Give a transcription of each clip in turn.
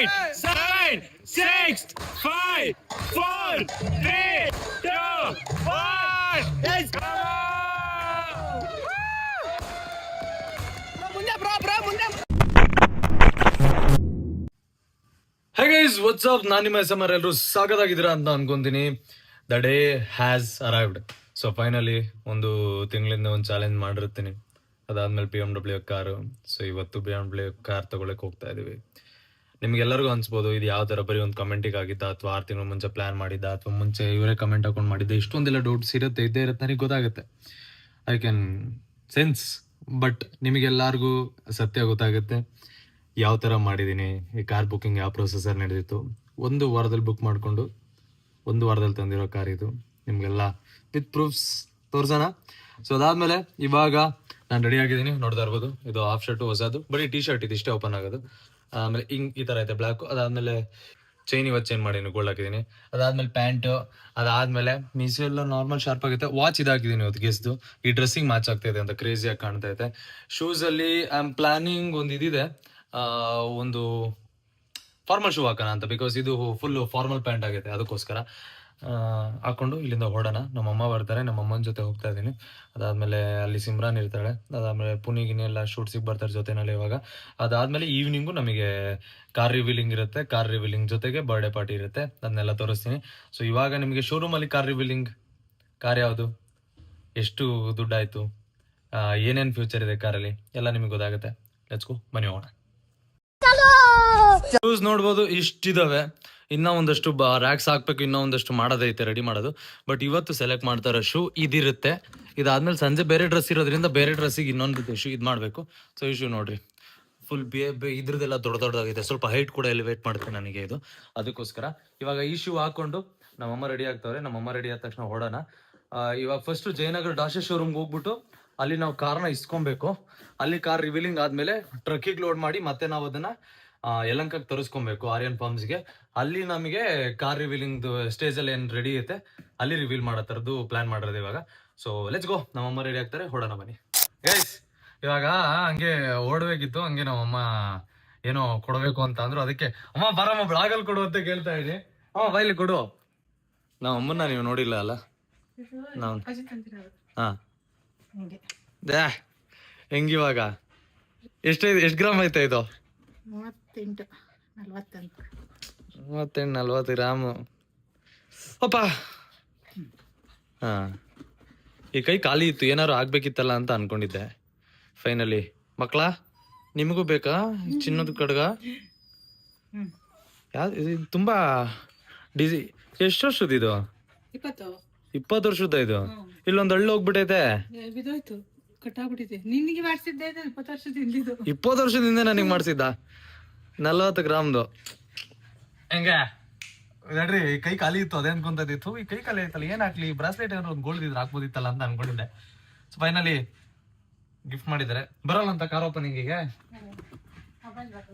8, 7, 6, 5, 4, 3, 2, 1. Let's go! Hey guys, what's up? ನಾನು ನಿಮ್ಮ summer ಎಲ್ಲರೂ ಸಾಗದಾಗಿದ್ದೀರಾ ಅಂತ ಅನ್ಕೊಂತೀನಿ. The day has arrived. So finally ಒಂದು ತಿಂಗಳಿಂದ ಒಂದು ಚಾಲೆಂಜ್ ಮಾಡಿರ್ತೀನಿ. ಅದಾದ್ಮೇಲೆ BMW ಕಾರು. ಸೊ ಇವತ್ತು BMW ಕಾರ್ ತಗೊಳಕ್ ಹೋಗ್ತಾ ಇದೀವಿ. ನಿಮ್ಗೆಲ್ಲರಿಗೂ ಅನ್ಸ್ಬೋದು ಇದು ಯಾವ ತರ ಬರೀ ಒಂದು ಕಮೆಂಟಿಗೆ ಆಗಿದ್ದ ಅಥವಾ 6 ತಿಂಗಳ ಮುಂಚೆ ಪ್ಲಾನ್ ಮಾಡಿದ್ದ ಅಥವಾ ಮುಂಚೆ ಇವರೇ ಕಮೆಂಟ್ ಹಾಕೊಂಡು ಮಾಡಿದ್ದೆ. ಇಷ್ಟೊಂದೆಲ್ಲ ಡೌಟ್ಸ್ ಇರುತ್ತೆ, ಇದ್ದೇ ಇರುತ್ತೆ, ನನಗೆ ಗೊತ್ತಾಗುತ್ತೆ. I can sense. ಬಟ್ ನಿಮಗೆಲ್ಲರಿಗೂ ಸತ್ಯ ಗೊತ್ತಾಗುತ್ತೆ ಯಾವ ಥರ ಮಾಡಿದ್ದೀನಿ. ಈ ಕಾರ್ ಬುಕ್ಕಿಂಗ್ ಯಾವ ಪ್ರೊಸೆಸರ್ ನಡೆದಿತ್ತು. 1 ವಾರದಲ್ಲಿ ಬುಕ್ ಮಾಡಿಕೊಂಡು 1 ವಾರದಲ್ಲಿ ತಂದಿರೋ ಕಾರ್ ಇದು. ನಿಮಗೆಲ್ಲ ವಿತ್ ಪ್ರೂಫ್ಸ್ ತೋರ್ಸೋಣ. ಸೊ ಅದಾದಮೇಲೆ ಇವಾಗ ನಾನು ರೆಡಿ ಆಗಿದ್ದೀನಿ, ನೋಡ್ತಾ ಇರ್ಬೋದು. ಇದು ಹಾಫ್ ಶರ್ಟು ಹೊಸದು, ಬರೀ ಟೀ ಶರ್ಟ್ ಇದು ಇಷ್ಟೇ ಓಪನ್ ಆಗೋದು. ಆಮೇಲೆ ಈ ಥರ ಐತೆ ಬ್ಲ್ಯಾಕು. ಅದಾದಮೇಲೆ ಚೈನ್ ಇವತ್ತು ಚೇಂಜ್ ಮಾಡೀನಿ, ಗೋಲ್ಡ್ ಹಾಕಿದ್ದೀನಿ. ಅದಾದಮೇಲೆ ಪ್ಯಾಂಟು. ಅದಾದಮೇಲೆ ಮೀಸೋ ಎಲ್ಲ ನಾರ್ಮಲ್ ಶಾರ್ಪ್ ಆಗುತ್ತೆ. ವಾಚ್ ಇದಾಕಿದ್ದೀನಿ ಇವತ್ತು ಗೆಸ್ದು. ಈ ಡ್ರೆಸ್ಸಿಂಗ್ ಮ್ಯಾಚ್ ಆಗ್ತಾ ಇದೆ ಅಂತ ಕ್ರೇಜಿಯಾಗಿ ಕಾಣ್ತಾ ಇದೆ. ಶೂಸಲ್ಲಿ ಐ ಆಮ್ ಪ್ಲಾನಿಂಗ್ ಒಂದು ಇದಿದೆ, ಒಂದು ಫಾರ್ಮಲ್ ಶೂ ಹಾಕೋಣ ಅಂತ. ಬಿಕಾಸ್ ಇದು ಫುಲ್ ಫಾರ್ಮಲ್ ಪ್ಯಾಂಟ್ ಆಗಿದೆ, ಅದಕ್ಕೋಸ್ಕರ ಹಾಕೊಂಡು ಇಲ್ಲಿಂದ ಹೊಡೋಣ. ನಮ್ಮಮ್ಮ ಬರ್ತಾರೆ, ನಮ್ಮಮ್ಮನ ಜೊತೆ ಹೋಗ್ತಾ ಇದ್ದೀನಿ. ಅದಾದಮೇಲೆ ಅಲ್ಲಿ ಸಿಮ್ರಾನ್ ಇರ್ತಾಳೆ. ಅದಾದಮೇಲೆ ಪುನಿಗಿನಿ ಎಲ್ಲ ಶೂಟ್ಸಿಗೆ ಬರ್ತಾರೆ ಜೊತೆನಲ್ಲಿ ಇವಾಗ. ಅದಾದಮೇಲೆ ಈವ್ನಿಂಗು ನಮಗೆ ಕಾರ್ ರಿವೀಲಿಂಗ್ ಇರುತ್ತೆ. ಕಾರ್ ರಿವೀಲಿಂಗ್ ಜೊತೆಗೆ ಬರ್ಡೇ ಪಾರ್ಟಿ ಇರುತ್ತೆ, ಅದನ್ನೆಲ್ಲ ತೋರಿಸ್ತೀನಿ. ಸೊ ಇವಾಗ ನಿಮಗೆ ಶೋರೂಮಲ್ಲಿ ಕಾರ್ ರಿವೀಲಿಂಗ್, ಕಾರ್ ಯಾವುದು, ಎಷ್ಟು ದುಡ್ಡಾಯಿತು, ಏನೇನು ಫ್ಯೂಚರ್ ಇದೆ ಕಾರಲ್ಲಿ ಎಲ್ಲ ನಿಮಗೆ ಗೊತ್ತಾಗುತ್ತೆ. ಲೆಟ್ಸ್ ಗೋ, ಬನ್ನಿ ಹೋಗೋಣ. ಶೂಸ್ ನೋಡ್ಬೋದು, ಇಷ್ಟಿದಾವೆ. ಇನ್ನೂ ಒಂದಷ್ಟು ರ್ಯಾಕ್ಸ್ ಹಾಕ್ಬೇಕು, ಇನ್ನೂ ಒಂದಷ್ಟು ಮಾಡೋದೈತೆ, ರೆಡಿ ಮಾಡೋದು. ಬಟ್ ಇವತ್ತು ಸೆಲೆಕ್ಟ್ ಮಾಡ್ತಾ ಇರೋ ಶೂ ಇದಿರುತ್ತೆ. ಇದಾದ್ಮೇಲೆ ಸಂಜೆ ಬೇರೆ ಡ್ರೆಸ್ ಇರೋದ್ರಿಂದ ಬೇರೆ ಡ್ರೆಸ್ಸಿಗೆ ಇನ್ನೊಂದು ಶೂ ಇದು ಮಾಡಬೇಕು. ಸೊ ಈ ಶೂ ನೋಡ್ರಿ, ಫುಲ್ ಇದ್ರದ್ದೆಲ್ಲ ದೊಡ್ಡದಾಗಿದೆ. ಸ್ವಲ್ಪ ಹೈಟ್ ಕೂಡ ಎಲಿವೇಟ್ ಮಾಡುತ್ತೆ ನನಗೆ ಇದು, ಅದಕ್ಕೋಸ್ಕರ ಇವಾಗ ಈ ಶೂ ಹಾಕೊಂಡು ನಮ್ಮಮ್ಮ ರೆಡಿ ಆಗ್ತವ್ರೆ. ನಮ್ಮಮ್ಮ ರೆಡಿ ಆದ ತಕ್ಷಣ ಹೊಡೋಣ. ಇವಾಗ ಫಸ್ಟ್ ಜಯನಗರ ಡಾಶೆ ಶೋರೂಮ್ಗೆ ಹೋಗ್ಬಿಟ್ಟು ಅಲ್ಲಿ ನಾವು ಕಾರ್ನ ಇಸ್ಕೊಬೇಕು. ಅಲ್ಲಿ ಕಾರ್ ರಿವೀಲಿಂಗ್ ಆದ್ಮೇಲೆ ಟ್ರಕ್ಕಿಗೆ ಲೋಡ್ ಮಾಡಿ ಮತ್ತೆ ನಾವು ಅದನ್ನ ಯಲಹಂಕಕ್ಕೆ ತರಿಸ್ಕೊಬೇಕು, ಆರ್ಯನ್ ಫಾರ್ಮ್ಸ್ಗೆ. ಅಲ್ಲಿ ನಮಗೆ ಕಾರ್ ರಿವೀಲಿಂಗ್ ಸ್ಟೇಜ್ ಅಲ್ಲಿ ಏನ್ ರೆಡಿ ಐತೆ ಅಲ್ಲಿ ರಿವೀಲ್ ಮಾಡೋ ಥರದ್ದು ಪ್ಲಾನ್ ಮಾಡಿರೋದು ಇವಾಗ. ಸೊ ಲೆಟ್ಸ್ ಗೋ, ನಮ್ಮಮ್ಮ ರೆಡಿ ಆಗ್ತಾರೆ, ಹೊಡೋಣ ಬನ್ನಿ ಗೈಸ್. ಇವಾಗ ಹಂಗೆ ಓಡಬೇಕಿತ್ತು, ಹಂಗೆ ನಮ್ಮಮ್ಮ ಏನೋ ಕೊಡಬೇಕು ಅಂತ ಅಂದ್ರು. ಅದಕ್ಕೆ ಅಮ್ಮ ಬರಮ್ಮ ಬ್ಲಾಗಲ್ಲಿ ಕೊಡು ಅಂತ ಕೇಳ್ತಾ ಇದ್ದೀನಿ. ಅಮ್ಮ ಬೈಲಿ ಕೊಡು. ನಾವು ಅಮ್ಮನ್ನ ನೀವು ನೋಡಿಲ್ಲ ಅಲ್ಲ ನಾವು. ಹಾ ಹೆಂಗಿವಾಗ ಎಷ್ಟು ಗ್ರಾಮ್ ಐತೆ ಇದು? 38-40 ಗ್ರಾಮು. ಅಪ್ಪ ಹಾ, ಈ ಕೈ ಖಾಲಿ ಇತ್ತು, ಏನಾರು ಆಗ್ಬೇಕಿತ್ತಲ್ಲ ಅಂತ ಅನ್ಕೊಂಡಿದ್ದೆ. ಫೈನಲಿ ಮಕ್ಕಳ ನಿಮಗೂ ಬೇಕಾ ಚಿನ್ನದ ಕಡ್ಗ? ಯಾವ್ದು ತುಂಬಾ ಡಿಸಿ. ಎಷ್ಟು ವರ್ಷದ ಇದು? 20 ವರ್ಷದ ಇದು. ಇಲ್ಲೊಂದು ಹಳ್ಳಿ ಹೋಗ್ಬಿಟ್ಟೈತೆ. 20 ವರ್ಷದಿಂದ ನನಗೆ ಮಾಡ್ಸಿದ್ದ 40 ಗ್ರಾಮ್ದು. ಹೆಂಗೆ ನೋಡ್ರಿ, ಕೈ ಖಾಲಿ ಇತ್ತು, ಅದೇ ಅನ್ಕೊಂತಿತ್ತು. ಈ ಕೈ ಖಾಲಿ ಆಯ್ತಲ್ಲ, ಏನ್ ಹಾಕ್ಲಿ, ಬ್ರಾಸ್ಲೆಟ್ ಏನಾದ್ರು ಒಂದು ಗೋಲ್ಡ್ ಇದ್ರೆ ಹಾಕ್ಬೋದಿತ್ತಲ್ಲ ಅಂತ ಅನ್ಕೊಂಡಿದ್ದೆ. ಸೊ ಫೈನಲಿ ಗಿಫ್ಟ್ ಮಾಡಿದ್ದಾರೆ. ಬರಲ್ಲ ಅಂತ ಕಾರ್ ಓಪನಿಂಗಿಗೆ?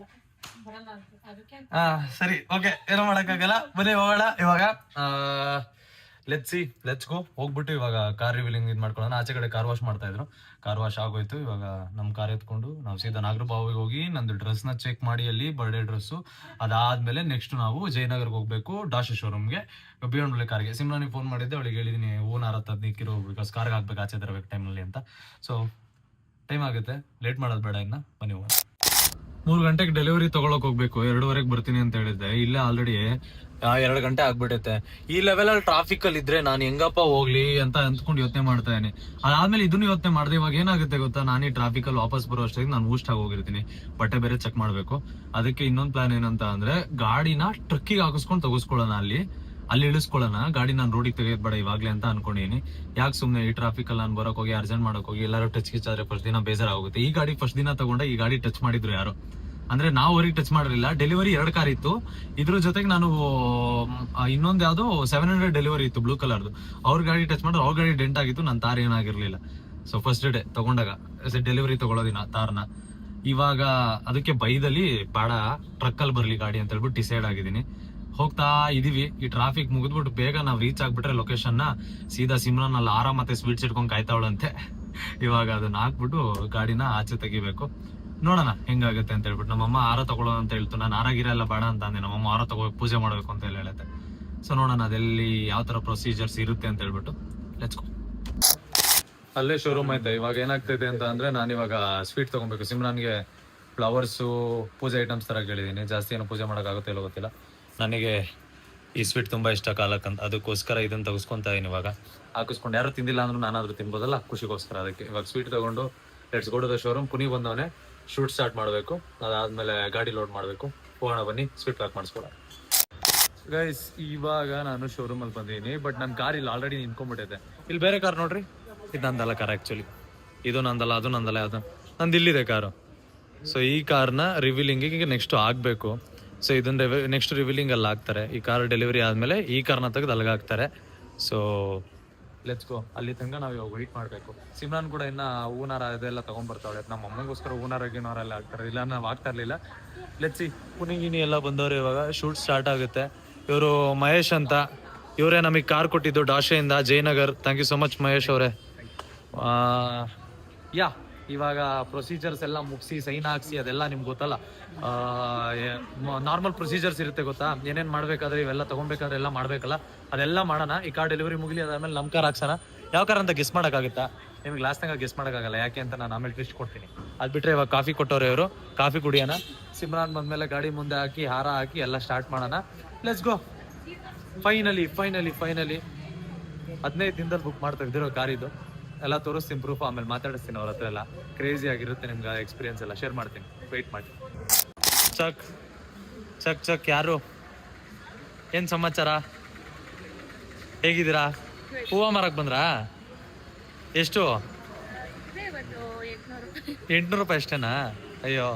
ಹಾ ಸರಿ, ಓಕೆ, ಏನೋ ಮಾಡಕ್ಕಾಗಲ್ಲ, ಬನ್ನಿ ಹೋಗೋಣ ಇವಾಗ. Let's go. ಹೋಗ್ಬಿಟ್ಟು ಇವಾಗ ಕಾರ್ ರಿವೀಲಿಂಗ್ ಇದು ಮಾಡ್ಕೊಳ್ಳೋಣ. ಆಚೆ ಕಡೆ ಕಾರ್ ವಾಶ್ ಮಾಡ್ತಾ ಇದ್ರು, ಕಾರ್ ವಾಶ್ ಆಗೋಯ್ತು. ಇವಾಗ ನಮ್ಮ ಕಾರ್ ಎತ್ಕೊಂಡು ನಾವು ಸೀದಾ ನಾಗರಬಾವಿಗೆ ಹೋಗಿ ನಂದು ಡ್ರೆಸ್ನ ಚೆಕ್ ಮಾಡಿ, ಅಲ್ಲಿ ಬರ್ಡೇ ಡ್ರೆಸ್ಸು. ಅದಾದ್ಮೇಲೆ ನೆಕ್ಸ್ಟ್ ನಾವು ಜಯನಗರ್ಗೆ ಹೋಗ್ಬೇಕು, ಡಾಶೆ ಶೋರೂಮ್ಗೆ, BMW ಕಾರ್ಗೆ. ಸಿಮ್ರಾನಿಗೆ ಫೋನ್ ಮಾಡಿದ್ದೆ, ಅವಳಿಗೆ ಹೇಳಿದೀನಿ ಓನ್ 10-15 ಬಿಕಾಸ್ ಕಾರ್ಗೆ ಹಾಕ್ಬೇಕು, ಆಚೆ ತರಬೇಕು ಟೈಮಲ್ಲಿ ಅಂತ. ಸೊ ಟೈಮ್ ಆಗುತ್ತೆ, ಲೇಟ್ ಮಾಡೋದು ಬೇಡ ಇನ್ನ, ಬನ್ನಿ ಹೋಗೋಣ. 3 ಗಂಟೆಗೆ ಡೆಲಿವರಿ ತಗೊಳಕ್ ಹೋಗ್ಬೇಕು, 2:15 ಬರ್ತೀನಿ ಅಂತ ಹೇಳಿದ್ದೆ. ಇಲ್ಲೇ ಆಲ್ರೆಡಿ 2 ಗಂಟೆ ಆಗ್ಬಿಟ್ಟೈತೆ. ಈ ಲೆವೆಲ್ ಅಲ್ಲಿ ಟ್ರಾಫಿಕ್ ಅಲ್ಲಿ ಇದ್ರೆ ನಾನು ಹೆಂಗಪ್ಪ ಹೋಗ್ಲಿ ಅಂತ ಅಂದ್ಕೊಂಡು ಯೋಚನೆ ಮಾಡ್ತಾ ಇದೀನಿ. ಅದಾದ್ಮೇಲೆ ಇದನ್ನು ಯೋಚನೆ ಮಾಡಿದೆ. ಇವಾಗ ಏನಾಗುತ್ತೆ ಗೊತ್ತಾ, ನಾನು ಈ ಟ್ರಾಫಿಕ್ ಅಲ್ಲಿ ವಾಪಸ್ ಬರೋ ಅಷ್ಟಾಗಿ ನಾನು ಊಷ್ಟ ಹೋಗಿರ್ತೀನಿ, ಬಟ್ಟೆ ಬೇರೆ ಚೆಕ್ ಮಾಡ್ಬೇಕು. ಅದಕ್ಕೆ ಇನ್ನೊಂದು ಪ್ಲಾನ್ ಏನಂತ ಅಂದ್ರೆ, ಗಾಡಿನ ಟ್ರಕ್ಕಿಗೆ ಹಾಕಿಸ್ಕೊಂಡು ತಗೋಸ್ಕೊಳ್ಳೋಣ, ಅಲ್ಲಿ ಇಳಿಸ್ಕೊಳ್ಳೋಣ. ಗಾಡಿ ನಾನು ರೋಡಿಗೆ ತೆಗೆಯೋದ್ ಬೇಡ ಇವಾಗ್ಲೇ ಅಂತ ಅನ್ಕೊಂಡಿನಿ. ಯಾಕೆ ಸುಮ್ನೆ ಈ ಟ್ರಾಫಿಕ್ ಅಲ್ಲಿ ನಾನು ಬರೋಕ್ ಹೋಗಿ ಅರ್ಜೆಂಟ್ ಮಾಡಕ್ ಹೋಗಿ ಎಲ್ಲರೂ ಟಚ್ ಕಿಚ್ಚಾದ್ರೆ ಫಸ್ಟ್ ದಿನ ಬೇಜಾರಾಗುತ್ತೆ. ಈ ಗಾಡಿ ಫಸ್ಟ್ ದಿನ ತಗೊಂಡೆ, ಈ ಗಾಡಿ ಟಚ್ ಮಾಡಿದ್ರು ಯಾರು ಅಂದ್ರೆ ನಾವು ಅವ್ರಿಗೆ ಟಚ್ ಮಾಡಿರಲಿಲ್ಲ. ಡೆಲಿವರಿ 2 ಕಾರ್ ಇತ್ತು, ಇದ್ರ ಜೊತೆಗೆ ನಾನು ಇನ್ನೊಂದು ಯಾವ್ದು 700 ಡೆಲಿವರಿ ಇತ್ತು ಬ್ಲೂ ಕಲರ್ದು. ಅವ್ರ ಗಾಡಿ ಟಚ್ ಮಾಡಿದ್ರೆ ಅವ್ರ ಗಾಡಿ ಡೆಂಟ್ ಆಗಿತ್ತು, ನನ್ನ ತಾರ್ ಏನಾಗಿರ್ಲಿಲ್ಲ. ಸೊ ಫಸ್ಟ್ ಡೇ ತಗೊಂಡಾಗ ಡೆಲಿವರಿ ತಗೊಳ್ಳೋದಿನ ತಾರ್ನ. ಇವಾಗ ಅದಕ್ಕೆ ಬೈದಲ್ಲಿ ಬೇಡ, ಟ್ರಕ್ ಅಲ್ಲಿ ಬರ್ಲಿ ಗಾಡಿ ಅಂತ ಹೇಳ್ಬಿಟ್ಟು ಡಿಸೈಡ್ ಆಗಿದ್ದೀನಿ. ಹೋಗ್ತಾ ಇದೀವಿ. ಈ ಟ್ರಾಫಿಕ್ ಮುಗಿದ್ಬಿಟ್ಟು ಬೇಗ ನಾವು ರೀಚ್ ಆಗ್ಬಿಟ್ರೆ ಲೊಕೇಶನ್ ನ, ಸೀದಾ ಸಿಮ್ರಾನ್ ಅಲ್ಲಿ ಆರಾಮ ಮತ್ತೆ ಸ್ವೀಟ್ಸ್ ಇಟ್ಕೊಂಡು ಕಾಯ್ತಾವಳಂತೆ. ಇವಾಗ ಅದನ್ನ ಹಾಕ್ಬಿಟ್ಟು ಗಾಡಿನ ಆಚೆ ತೆಗಿಬೇಕು. ನೋಡೋಣ ಹೆಂಗಾಗುತ್ತೆ ಅಂತ ಹೇಳ್ಬಿಟ್ಟು. ನಮ್ಮಮ್ಮ ಹಾರ ತಗೊಳ್ಳೋ ಅಂತ ಹೇಳ್ತು. ನಾನು ಹಾರ ಗಿರ ಎಲ್ಲ ಬೇಡ ಅಂತ ಅಂದೆ. ನಮ್ಮಮ್ಮ ಹಾರ ತಗೋ ಪೂಜೆ ಮಾಡಬೇಕು ಅಂತ ಹೇಳುತ್ತೆ. ಸೊ ನೋಡೋಣ ಅದೆಲ್ಲಿ ಯಾವ ತರ ಪ್ರೊಸೀಜರ್ಸ್ ಇರುತ್ತೆ ಅಂತ ಹೇಳ್ಬಿಟ್ಟು ಲೆಟ್ಸ್ ಗೋ. ಅಲ್ಲೇ ಶೋರೂಮ್ ಐತೆ. ಇವಾಗ ಏನಾಗ್ತೈತೆ ಅಂತ ಅಂದ್ರೆ ನಾನು ಇವಾಗ ಸ್ವೀಟ್ ತಗೊಬೇಕು. ಸಿಮ್ರಾನ್ಗೆ ಫ್ಲವರ್ಸು ಪೂಜೆ ಐಟಮ್ಸ್ ತರ ಕೇಳಿದೀನಿ. ಜಾಸ್ತಿ ಏನೋ ಪೂಜೆ ಮಾಡೋಕ್ಕಾಗುತ್ತೆ ಇಲ್ಲೋ ಗೊತ್ತಿಲ್ಲ. ನನಗೆ ಈ ಸ್ವೀಟ್ ತುಂಬಾ ಇಷ್ಟ ಕಾಲಕ್ಕಂತ, ಅದಕ್ಕೋಸ್ಕರ ಇದನ್ನ ತೆಗೆಸ್ಕೊಂತಾ ಇದೀನಿ. ಇವಾಗ ಹಾಕಿಸ್ಕೊಂಡು ಯಾರು ತಿಂದಿಲ್ಲ ಅಂದ್ರೂ ನಾನಾದ್ರೂ ತಿನ್ಬೋದಲ್ಲ, ಖುಷಿಗೋಸ್ಕರ. ಅದಕ್ಕೆ ಇವಾಗ ಸ್ವೀಟ್ ತಗೊಂಡು let's go to the showroom. Puni ಬಂದವನೇ ಶೂಟ್ ಸ್ಟಾರ್ಟ್ ಮಾಡಬೇಕು. ಅದಾದ್ಮೇಲೆ ಗಾಡಿ ಲೋಡ್ ಮಾಡಬೇಕು. ಹೋಗೋಣ ಬನ್ನಿ, ಸ್ವೀಟ್ ಪ್ಯಾಕ್ ಮಾಡಿಸ್ಕೊಳ. ಗೈಸ್ ಇವಾಗ ನಾನು ಶೋರೂಮ್ ಅಲ್ಲಿ ಬಂದಿದ್ದೀನಿ. ಬಟ್ ನನ್ನ ಕಾರ್ ಇಲ್ಲಿ ಆಲ್ರೆಡಿ ನಿಂತ್ಕೊಂಡ್ಬಿಟ್ಟಿದೆ. ಇಲ್ಲಿ ಬೇರೆ ಕಾರ್ ನೋಡ್ರಿ, ಇದು ನಂದಲ್ಲ ಕಾರ್ ಆಕ್ಚುಲಿ. ಇದು ನಂದಲ್ಲ, ಅದು ನಂದಲ್ಲ, ಅದು ನಂದು ಇಲ್ಲಿದೆ ಕಾರು. ಸೊ ಈ ಕಾರ್ನ ರಿವೀಲಿಂಗಿಗೆ ನೆಕ್ಸ್ಟ್ ಆಗಬೇಕು. ಸೊ ಇದನ್ನ ನೆಕ್ಸ್ಟ್ ರಿವೀಲಿಂಗ್ ಅಲ್ಲಿ ಹಾಕ್ತಾರೆ. ಈ ಕಾರ್ ಡೆಲಿವರಿ ಆದಮೇಲೆ ಈ ಕಾರ್ನ ತೆಗೆದು ಅಲ್ಲಿಗೆ ಹಾಕ್ತಾರೆ. So let's go. ಅಲ್ಲಿ ತನಕ ನಾವು ಇವಾಗ ವೆಯ್ಟ್ ಮಾಡಬೇಕು. ಸಿಮ್ರಾನ್ ಕೂಡ ಇನ್ನ ಹೂನಾರ ಇದೆಲ್ಲ ತೊಗೊಂಡ್ಬರ್ತಾಳೆ. ನಮ್ಮ ಅಮ್ಮಗೋಸ್ಕರ ಹೂನಾರ ಗಿನಾರ ಎಲ್ಲ ಹಾಕ್ತಾರೆ. ಇಲ್ಲ ನಾವು ಆಗ್ತಾ ಇರಲಿಲ್ಲ. ಲೆಟ್ಸಿ ಪುನಿಗಿನಿ ಎಲ್ಲ ಬಂದವರು. ಇವಾಗ ಶೂಟ್ ಸ್ಟಾರ್ಟ್ ಆಗುತ್ತೆ. ಇವರು ಮಹೇಶ್ ಅಂತ, ಇವರೇ ನಮಗೆ ಕಾರ್ ಕೊಟ್ಟಿದ್ದು ಡಾಶೆಯಿಂದ, Jayanagar. Thank you so much Mahesh ಅವರೇ. ಯಾ ಇವಾಗ ಪ್ರೊಸೀಜರ್ಸ್ ಎಲ್ಲ ಮುಗಿಸಿ ಸೈನ್ ಹಾಕ್ಸಿ ಅದೆಲ್ಲ ನಿಮ್ಗೆ ಗೊತ್ತಲ್ಲ. ನಾರ್ಮಲ್ ಪ್ರೊಸೀಜರ್ಸ್ ಇರುತ್ತೆ ಗೊತ್ತಾ, ಏನೇನು ಮಾಡಬೇಕಾದ್ರೆ ಇವೆಲ್ಲ ತೊಗೊಬೇಕಾದ್ರೆ ಎಲ್ಲ ಮಾಡಬೇಕಲ್ಲ, ಅದೆಲ್ಲ ಮಾಡೋಣ. ಈ ಕಾರ್ ಡೆಲಿವರಿ ಮುಗಿಲಿ, ಅದಾದ್ಮೇಲೆ ನಮ್ಮ ಕಾರ್ ಹಾಕ್ಸೋಣ. ಯಾವ ಕಾರ್ ಅಂತ ಗೆಸ್ ಮಾಡೋಕ್ಕಾಗುತ್ತಾ? ನಿಮ್ಗೆ ಲಾಸ್ಟ್ ತನಕ ಗೆಸ್ ಮಾಡೋಕ್ಕಾಗಲ್ಲ. ಯಾಕೆ ಅಂತ ನಾನು ಆಮೇಲೆ ಟ್ವಿಸ್ಟ್ ಕೊಡ್ತೀನಿ. ಅದು ಬಿಟ್ಟರೆ ಇವಾಗ ಕಾಫಿ ಕೊಟ್ಟವ್ರೆ ಇವರು. ಕಾಫಿ ಕುಡಿಯೋಣ. ಸಿಮ್ರಾನ್ ಬಂದಮೇಲೆ ಗಾಡಿ ಮುಂದೆ ಹಾಕಿ ಹಾರ ಹಾಕಿ ಎಲ್ಲ ಸ್ಟಾರ್ಟ್ ಮಾಡೋಣ. Let's go. ಫೈನಲಿ 15 ದಿನದಲ್ಲಿ ಬುಕ್ ಮಾಡಿ ತೆಗ್ದಿರೋ ಕಾರ್ ಇದು. ಎಲ್ಲ ತೋರಿಸ್ತೀನಿ ಪ್ರೂಫ್, ಆಮೇಲೆ ಮಾತಾಡಿಸ್ತೀನಿ ಅವ್ರ ಹತ್ರ ಎಲ್ಲ. ಕ್ರೇಜಿ ಆಗಿರುತ್ತೆ ನಿಮ್ಗೆ ಎಕ್ಸ್ಪೀರಿಯನ್ಸ್ ಎಲ್ಲ ಶೇರ್ ಮಾಡ್ತೀನಿ. ವೆಯ್ಟ್ ಮಾಡಿ. ಚಕ್ ಚಕ್ ಚಕ್ ಯಾರು? ಏನು ಸಮಾಚಾರ? ಹೇಗಿದ್ದೀರಾ? ಹೂವು ಮಾರಕ್ಕೆ ಬಂದ್ರಾ? ಎಷ್ಟು? 800 ರೂಪಾಯಿ ಅಷ್ಟೇನಾ? ಅಯ್ಯೋ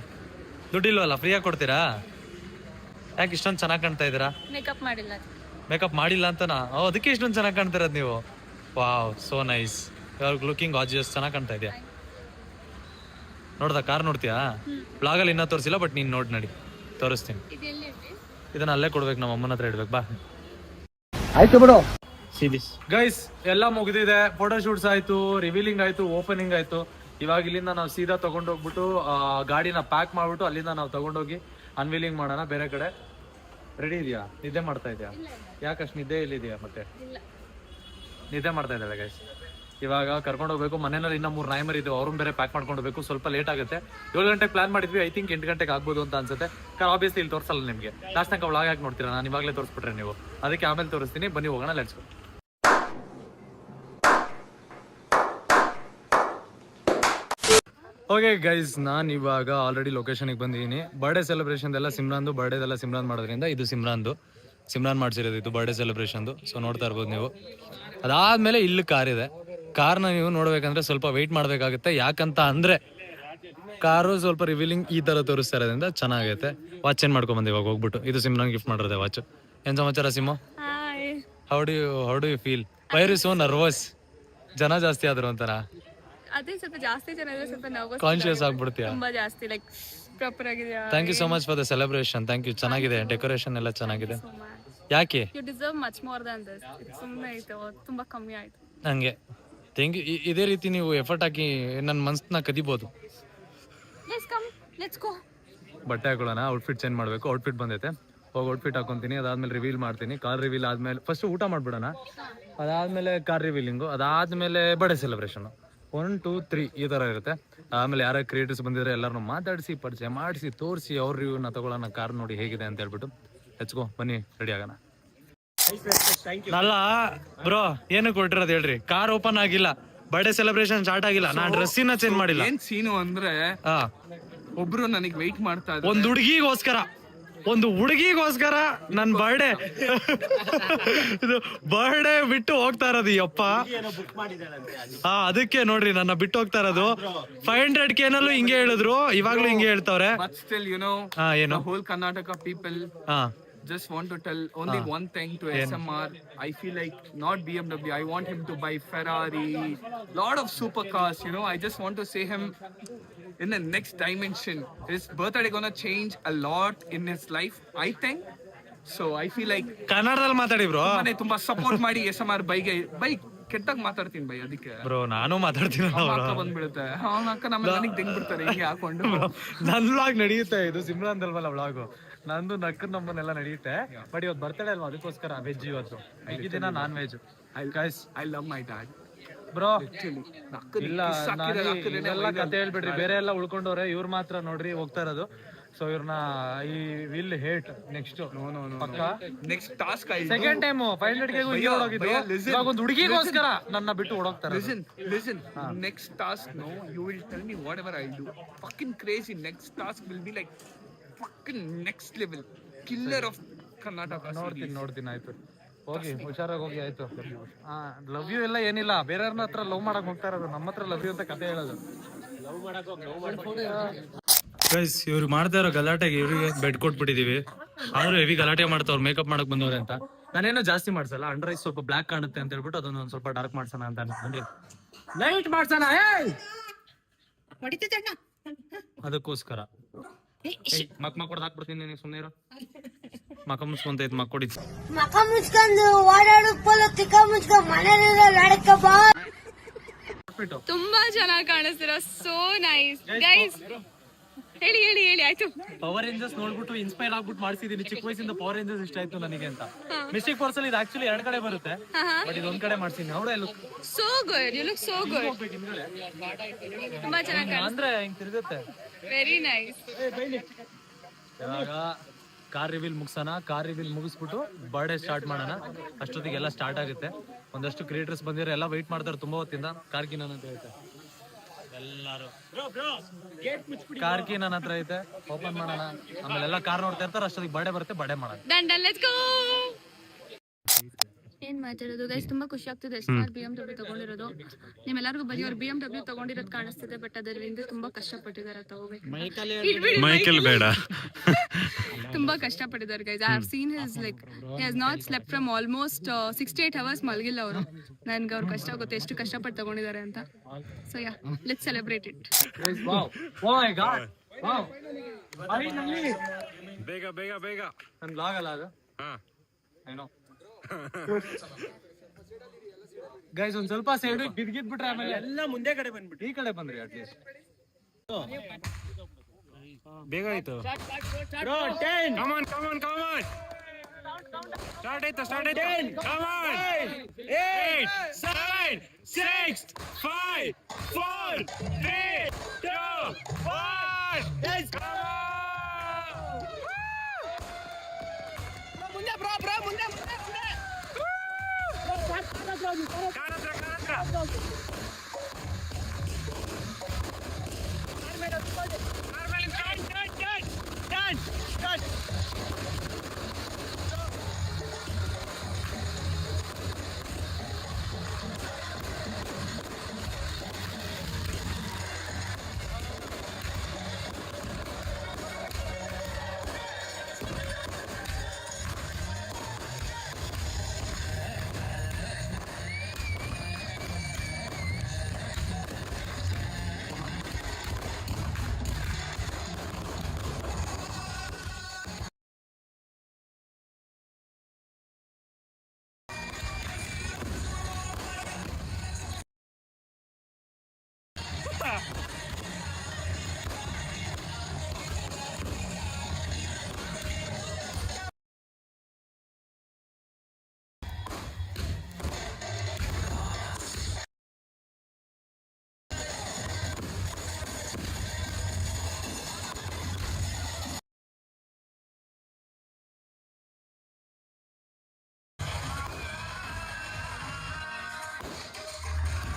ದುಡ್ಡಿಲ್ವಲ್ಲ, ಫ್ರೀಯಾಗಿ ಕೊಡ್ತೀರಾ? ಯಾಕೆ ಇಷ್ಟೊಂದು ಚೆನ್ನಾಗಿ ಕಾಣ್ತಾ ಇದ್ದೀರಾ? ಮೇಕಪ್ ಮಾಡಿಲ್ಲ ಅಂತನಾ? ಅದಕ್ಕೆ ಇಷ್ಟೊಂದು ಚೆನ್ನಾಗಿ ಕಾಣ್ತಿರೋದು ನೀವು. Wow, so nice. You looking gorgeous. ಚೆನ್ನಾಗಿ ಕಾಣ್ತಾ ಇದೆಯಾ? ನೋಡ್ದಾ ಕಾರ್? ನೋಡ್ತೀಯಾ? ಬ್ಲಾಗಲ್ಲಿ ಇನ್ನೂ ತೋರಿಸಿಲ್ಲ, ಬಟ್ ನೀನು ನಡಿ ತೋರಿಸ್ತೀನಿ. ಇದನ್ನ ಅಲ್ಲೇ ಕೊಡ್ಬೇಕು, ನಮ್ಮ ಅಮ್ಮನ ಹತ್ರ ಇಡ್ಬೇಕು. ಬಾ ಆಯ್ತು ಬಿಡು. ಗೈಸ್ ಎಲ್ಲ ಮುಗಿದಿದೆ. ಫೋಟೋ ಶೂಟ್ಸ್ ಆಯ್ತು, ರಿವೀಲಿಂಗ್ ಆಯ್ತು, ಓಪನಿಂಗ್ ಆಯ್ತು. ಇವಾಗ ಇಲ್ಲಿಂದ ನಾವು ಸೀದಾ ತಗೊಂಡೋಗ್ಬಿಟ್ಟು ಗಾಡಿನ ಪ್ಯಾಕ್ ಮಾಡ್ಬಿಟ್ಟು ಅಲ್ಲಿಂದ ನಾವು ತಗೊಂಡೋಗಿ ಅನ್ವೀಲಿಂಗ್ ಮಾಡೋಣ ಬೇರೆ ಕಡೆ. ರೆಡಿ ಇದೆಯಾ? ನಿದ್ದೆ ಮಾಡ್ತಾ ಇದೆಯಾ? ಯಾಕಷ್ಟು ನಿದ್ದೆ ಎಲ್ಲಿದೆಯಾ? ಮತ್ತೆ ನಿದ್ದೆ ಮಾಡ್ತಾ ಇದ್ದಾಳೆ ಗೈಸ್. ಇವಾಗ ಕರ್ಕೊಂಡು ಹೋಗ್ಬೇಕು. ಮನೆಯಲ್ಲಿ ಇನ್ನೂ 3 ನಾಯಿ ಮರಿ ಇದ್ದು, ಅವ್ರನ್ನ ಬೇರೆ ಪ್ಯಾಕ್ ಮಾಡ್ಕೊಂಡು ಹೋಗ್ಬೇಕು. ಸ್ವಲ್ಪ ಲೇಟ್ ಆಗುತ್ತೆ. 7 ಗಂಟೆಗೆ ಪ್ಲಾನ್ ಮಾಡಿದ್ವಿ. ಐ ಥಿಂಕ್ 8 ಗಂಟೆಗೆ ಆಗ್ಬೋದು ಅಂತ ಅನ್ಸುತ್ತೆ. ಆಬ್ವಿಯಸ್ಲಿ ಇಲ್ಲಿ ತೋರಿಸಲ್ಲ ನಿಮಗೆ. ಲಾಸ್ಟ್ ತನಕ ವ್ಲಾಗ್ ಹಾಕಿ ನೋಡ್ತೀರಾ. ನಾನು ಇವಾಗಲೇ ತೋರಿಸ್ಬಿಟ್ರೆ ನೀವು, ಅದಕ್ಕೆ ಆಮೇಲೆ ತೋರಿಸ್ತೀನಿ. ಬನ್ನಿ ಹೋಗೋಣ, ಲೆಟ್ಸ್ ಗೋ. ಓಕೆ ಗೈಸ್, ನಾನು ಇವಾಗ ಆಲ್ರೆಡಿ ಲೊಕೇಶನ್ಗೆ ಬಂದಿದ್ದೀನಿ. ಬರ್ಡೇ ಸೆಲೆಬ್ರೇಷನ್ ಎಲ್ಲ ಸಿಮ್ರಾನ್ದು. ಬರ್ಡೇದೆಲ್ಲ ಸಿಮ್ರಾನ್ ಮಾಡೋದ್ರಿಂದ ಇದು ಸಿಮ್ರಾನ್ ಮಾಡಿಸಿರೋದು ಇದು ಬರ್ಡೇ ಸೆಲೆಬ್ರೇಷನ್ದು. ಸೊ ನೋಡ್ತಾ ಇರ್ಬೋದು ನೀವು. ಅದಾದ್ಮೇಲೆ ಇಲ್ಲಿ ಕಾರ್ ಇದೆ. ಕಾರ್ನ ನೀವು ನೋಡ್ಬೇಕಂದ್ರೆ ಸ್ವಲ್ಪ ವೆಯ್ಟ್ ಮಾಡಬೇಕಾಗುತ್ತೆ. ಯಾಕಂತ ಅಂದರೆ ಕಾರು ಸ್ವಲ್ಪ ರಿವೀಲಿಂಗ್ ಈ ಥರ ತೋರಿಸ್ತಾ ಇರೋದ್ರಿಂದ ಚೆನ್ನಾಗೈತೆ. ವಾಚ್ ಚೇಂಜ್ ಮಾಡ್ಕೊಂಬಂದು ಇವಾಗ ಹೋಗ್ಬಿಟ್ಟು. ಇದು ಸಿಮ್ರಾನ್ ಗಿಫ್ಟ್ ಮಾಡಿರೋದೆ ವಾಚ್. ಏನು ಸಮಾಚಾರ ಸಿಮೋ? How do you feel? Why are you so nervous? ಜನ ಜಾಸ್ತಿ ಆದ್ರು ಅಂತಾರ? ಅದೇ ಸ್ವಲ್ಪ ಜಾಸ್ತಿ ಜನ ಇದ್ರೆ ಸ್ವಲ್ಪ ನರ್ವಸ್, ಕಾನ್ಶಿಯಸ್ ಆಗ್ಬಿಡ್ತೀಯಾ? ತುಂಬಾ ಜಾಸ್ತಿ ಲೈಕ್ ಪ್ರಾಪರ್ ಆಗಿದೆ. Thank you so much for the celebration. Thank you. ಚೆನ್ನಾಗಿದೆ, ಡೆಕೋರೇಷನ್ ಎಲ್ಲ ಚೆನ್ನಾಗಿದೆ. ಯಾಕೆ? You deserve much more than this. ಸುಮ್ಮನೆ ಆಯ್ತು, ತುಂಬಾ ಕಮ್ಮಿ ಆಯ್ತು. ಹಂಗೆ ಥ್ಯಾಂಕ್ ಯು. ಇದೇ ರೀತಿ ನೀವು ಎಫರ್ಟ್ ಹಾಕಿ ನನ್ನ ಮನ್ಸನ್ನ ಕದಿಬೋದು. Let's come, let's go. ಬಟ್ಟೆ ಹಾಕೊಳ್ಳೋಣ. ಔಟ್ಫಿಟ್ ಚೇಂಜ್ ಮಾಡಬೇಕು. ಔಟ್ಫಿಟ್ ಬಂದೈತೆ. ಹೋಗಿ ಔಟ್ಫಿಟ್ ಹಾಕೊತೀನಿ. ಅದಾದ್ಮೇಲೆ ರಿವೀಲ್ ಮಾಡ್ತೀನಿ. ಕಾರ್ ರಿವೀಲ್ ಆದ್ಮೇಲೆ ಫಸ್ಟ್ ಊಟ ಮಾಡ್ಬಿಡೋಣ. ಅದಾದ್ಮೇಲೆ ಕಾರ್ ರಿವೀಲಿಂಗು. ಅದಾದ್ಮೇಲೆ ಬರ್ಡೇ ಸೆಲೆಬ್ರೇಷನ್. 1 2 3 ಈ ಥರ ಇರುತ್ತೆ. ಆಮೇಲೆ ಯಾರ ಕ್ರಿಯೇಟರ್ಸ್ ಬಂದಿದ್ರೆ ಎಲ್ಲರನ್ನು ಮಾತಾಡಿಸಿ ಪರಿಚಯ ಮಾಡಿಸಿ ತೋರಿಸಿ ಅವ್ರ ರಿವ್ಯೂನ ತಗೊಳ್ಳೋಣ. ಕಾರ್ ನೋಡಿ ಹೇಗಿದೆ ಅಂತ ಹೇಳ್ಬಿಟ್ಟು. ಲೆಟ್ಸ್ ಗೋ, ಬನ್ನಿ ರೆಡಿ ಆಗೋಣ. ಅಲ್ಲ ಬ್ರೋ, ಏನು ಕೊಟ್ಟಿರೋದು ಹೇಳ್ರಿ? ಕಾರ್ ಓಪನ್ ಆಗಿಲ್ಲ, ಬರ್ಡೇ ಸೆಲೆಬ್ರೇಷನ್ ಸ್ಟಾರ್ಟ್ ಆಗಿಲ್ಲ, ನಾನ್ ಡ್ರೆಸ್ಸಿನ ಚೇಂಜ್ ಮಾಡಿಲ್ಲ. ಏನ್ ಸೀನು ಅಂದ್ರೆ ಒಬ್ರು ನನಗೆ ವೆಯ್ಟ್ ಮಾಡ್ತಾ ಇದ್ದಾರೆ. ಒಂದು ಹುಡುಗಿಗೋಸ್ಕರ ನನ್ ಬರ್ಡೇ ಬಿಟ್ಟು ಹೋಗ್ತಾ ಇರೋದು. ಯಪ್ಪ, ಅದಕ್ಕೆ ನೋಡ್ರಿ ನನ್ನ ಬಿಟ್ಟು ಹೋಗ್ತಾ ಇರೋದು. 500K ನಲ್ಲೂ ಹಿಂಗೆ ಹೇಳಿದ್ರು, ಇವಾಗ್ಲೂ ಹಿಂಗೆ ಹೇಳ್ತಾವ್ರೆ. But still, you know, ಏನು? the whole Karnataka people just want to tell only one thing to SMR. I feel like not BMW. I want him to buy Ferrari, lot of supercars. You know, I just want to see him in the next dimension. His birthday gonna change a lot in his life, I think. So I feel like ಕನ್ನಡದಲ್ಲಿ ಮಾತಾಡಿ bro. tumba support ಮಾಡಿ SMR by ಕೆಟ್ಟಾಗ ಮಾತಾಡ್ತೀನಿ by ಅದಕ್ಕೆ. Bro ನಾನು ಮಾತಾಡ್ತೀನಿ, ಅಕ್ಕ ಬಂದ್ಬಿಡುತ್ತೆ, ಅವ್ನ ಅಕ್ಕ ನನಗೆ ತೆಂಗ್ ಬಿಡ್ತಾರೆ ಹಿಂಗೆ ಹಾಕೊಂಡು. ನನ್ ವ್ಲಾಗ್ ನಡೆಯುತ್ತೆ, ಇದು ಸಿಮ್ರಾನ್ ಅಲ್ವಲ್ಲ ವ್ಲಾಗು, ನಂದು ನಕ್ಕನ್ ನಮ್ಮನ್ನೆಲ್ಲ ನಡೆಯುತ್ತೆ. ಬಟ್ ಇವತ್ತು ಬರ್ತಡೇ ಅಲ್ವಾ, ಅದಕ್ಕೋಸ್ಕರ ವೆಜ್ ಇವತ್ತು, ಈ ದಿನ non veg. I love my dad bro. ಇಲ್ಲ ಇದೆಲ್ಲ ಕತೆ ಹೇಳ್ಬಿಡ್ರಿ, ಬೇರೆ ಎಲ್ಲ ಉಳ್ಕೊಂಡವ್ರೆ, ಇವ್ರು ಮಾತ್ರ ನೋಡ್ರಿ ಹೋಗ್ತಾ ಇರೋದು. ಸೊ ಇವ್ರನ್ನ ಈ ವಿಲ್ ಹೇಟ್ ನೆಕ್ಸ್ಟ್ ಪಕ್ಕ ನೆಕ್ಸ್ಟ್ ಟಾಸ್ಕ್ ಸೆಕೆಂಡ್ ಟೈಮ್ 500ಗೆ ಹೋಗಿದ್ರು, ಇವಾಗ ಒಂದು ಹುಡುಗಿಗೋಸ್ಕರ ನನ್ನ ಬಿಟ್ಟು ಓಡೋಗ್ತಾರೆ. Listen. Next task, no, you will tell me whatever I do. Fucking crazy. Next task will be like fucking next level. Killer of Karnataka. ನೋಡ್ತೀನಿ ಆಯ್ತು, ಹೋಗಿ ಹುಷಾರಾಗಿ ಹೋಗಿ ಆಯ್ತು. ಲವ್ ಯು ಎಲ್ಲ ಏನಿಲ್ಲ, ಬೇರೆಯವ್ರನ್ನ ಹತ್ರ ಲವ್ ಮಾಡಕ್ ಹೋಗ್ತಾ ಇರೋದು, ನಮ್ಮ ಹತ್ರ ಲವ್ ಯು ಅಂತ ಕತೆ ಹೇಳೋದು. ಗೈಸ್ ಇವ್ರು ಮಾಡ್ತಾ ಇರೋ ಗಲಾಟೆಗೆ ಇವ್ರಿಗೆ ಬೆಡ್ ಕೊಟ್ಬಿಟ್ಟಿದೀವಿ, ಆದ್ರೂ ಹೆವಿ ಗಲಾಟೆ ಮಾಡ್ತಾವ್ರು, ಮೇಕಪ್ ಮಾಡಕ್ ಬಂದವ್ರೆ ಅಂತ. ನಾನೇನೋ ಜಾಸ್ತಿ ಮಾಡ್ಸಲ್ಲ, ಅಂಡರ್ ಐಸ್ ಸ್ವಲ್ಪ ಬ್ಲಾಕ್ ಕಾಣುತ್ತೆ ಅಂತ ಹೇಳ್ಬಿಟ್ಟು ಅದನ್ನ ಒಂದ್ ಸ್ವಲ್ಪ ಡಾರ್ಕ್ ಮಾಡ್ಸೋಣ ಅಂತ ಅನ್ಕೊಂಡ್ರಿ, ಲೈಟ್ ಮಾಡ್ಸೋಣ ಅದಕ್ಕೋಸ್ಕರ. ಮಕ್ ಹೊಡೆದು ಹಾಕ್ಬಿಡ್ತೀನಿ, ನೀನು ಸುಮ್ಮನೆ ಇರೋ. ಮಕ ಮುಚ್ಕೊಂತೈತ್, ಮಕ್ ಹೊಡಿತು, ಮಕ ಮುಚ್ಕೊಂಡು ಓಡಾಡಕ್ ತಿಕ್ಕ ಮುಚ್ಕೊಂಡು ಮನೇಲಿ ಬಾ. ತುಂಬಾ ಚೆನ್ನಾಗಿ ಕಾಣಿಸ್ತಿರೋ, ಸೋ ನೈಸ್ ಗೈಸ್. ಹೇಳಿ ಆಯ್ತು. ಪವರ್ ರೇಂಜರ್ಸ್ ನೋಡ್ಬಿಟ್ಟು ಇನ್ಸ್ಪೈರ್ ಆಗ್ಬಿಟ್ಟು ಮಾಡ್ಸಿದೀನಿ, ಚಿಕ್ಕ ವಯಸ್ಸಿಂದ ಪವರ್ ರೇಂಜರ್ಸ್ ಇಷ್ಟ ಆಯ್ತು ನನಗೆ ಅಂತ. ಮಿಸ್ಟಿಕ್ ಫೋರ್ಸ್ ಅಲ್ಲಿ ಇದು ಆಕ್ಚುಲಿ 2 ಕಡೆ ಬರುತ್ತೆ, ಬಟ್ ಇದು 1 ಕಡೆ ಮಾಡ್ಸಿದೀನಿ. ಅವಳೆ look so good, you look so good. ತುಂಬಾ ಚೆನ್ನಾಗಿ ಕಾಣಿಸ್ತಿದೆ ಅಂದ್ರೆ ಹಿಂಗ್ ತಿರುಗುತ್ತೆ. Very nice. ಇವಾಗ ಕಾರ್ ರಿವೀಲ್ ಮುಗಿಸೋಣ, ಕಾರ್ ರಿವೀಲ್ ಮುಗಿಸ್ಬಿಟ್ಟು ಬರ್ಡೇ ಸ್ಟಾರ್ಟ್ ಮಾಡೋಣ. ಅಷ್ಟೊತ್ತಿಗೆ ಎಲ್ಲ ಸ್ಟಾರ್ಟ್ ಆಗುತ್ತೆ. ಒಂದಷ್ಟು ಕ್ರಿಯೇಟರ್ಸ್ ಬಂದಿರೋ, ಎಲ್ಲ ವೆಯ್ಟ್ ಮಾಡ್ತಾರೆ ತುಂಬಾ ಹೊತ್ತಿಂದ. ಕಾರ್ಕಿ ನನ್ನ ಹತ್ರ ಐತೆ, ಎಲ್ಲಾರು ಕಾರ್ಕಿ ನನ್ನ ಹತ್ರ ಐತೆ, ಓಪನ್ ಮಾಡೋಣ. ಆಮೇಲೆ ಎಲ್ಲ ಕಾರ್ ನೋಡ್ತಾ ಇರ್ತಾರೆ, ಅಷ್ಟೊತ್ತಿಗೆ ಬರ್ಡೇ ಬರುತ್ತೆ, ಬರ್ಡೇ ಮಾಡೋಣ. Done let's go. ಏನ್ ಮಾತಾಡೋದು ಗೈಸ್, ತುಂಬಾ ಖುಷಿ ಆಗ್ತಿದೆ. SMR BMW ತಗೊಂಡಿರೋದು, ನಿಮ್ಮೆಲ್ಲರಿಗೂ ಬರೀ ಅವ್ರು BMW ತಗೊಂಡಿರೋದು ಕಾಣಿಸ್ತಿದೆ, ಬಟ್ ಅದರಿಂದ ತುಂಬಾ ಕಷ್ಟಪಟ್ಟಿದ್ದಾರೆ ತಗೋಬೇಕು. ಮೈಕಲ್ ಬೇಡ, ತುಂಬಾ ಕಷ್ಟಪಟ್ಟಿದ್ದಾರೆ guys. I have seen his like he has not slept from almost 68 hours ಮಲಗಿಲ್ಲ ಅವರು. ನನ್ಗೆ ಅವ್ರ ಕಷ್ಟ ಗೊತ್ತೆ, ಎಷ್ಟು ಕಷ್ಟಪಟ್ಟು ತಗೊಂಡಿದ್ದಾರೆ ಅಂತ. So yeah, let's celebrate it. Oh my god, wow. ಬೇಗ ನನ್ನ ಬ್ಲಾಗ್ ಅಲ್ಲ ಅದು. ಏನೋ ಗೈಸ್ ಒಂದ್ ಸ್ವಲ್ಪ ಸೈಡ್ ಬಿದ್ಬಿಟ್ರೆ ಆಮೇಲೆ ಎಲ್ಲ ಮುಂದೆ ಕಡೆ ಬಂದ್ಬಿಟ್ಟು ಈ ಕಡೆ ಬಂದ್ರಿ ಅಟ್ಲೀಸ್ಟ್. ಬೇಗ ಆಯ್ತು. ಸ್ಟಾರ್ಟ್ ಆಯ್ತು. 8 7 6 5 4 3 2 1 let's go. ಮುಂದೆ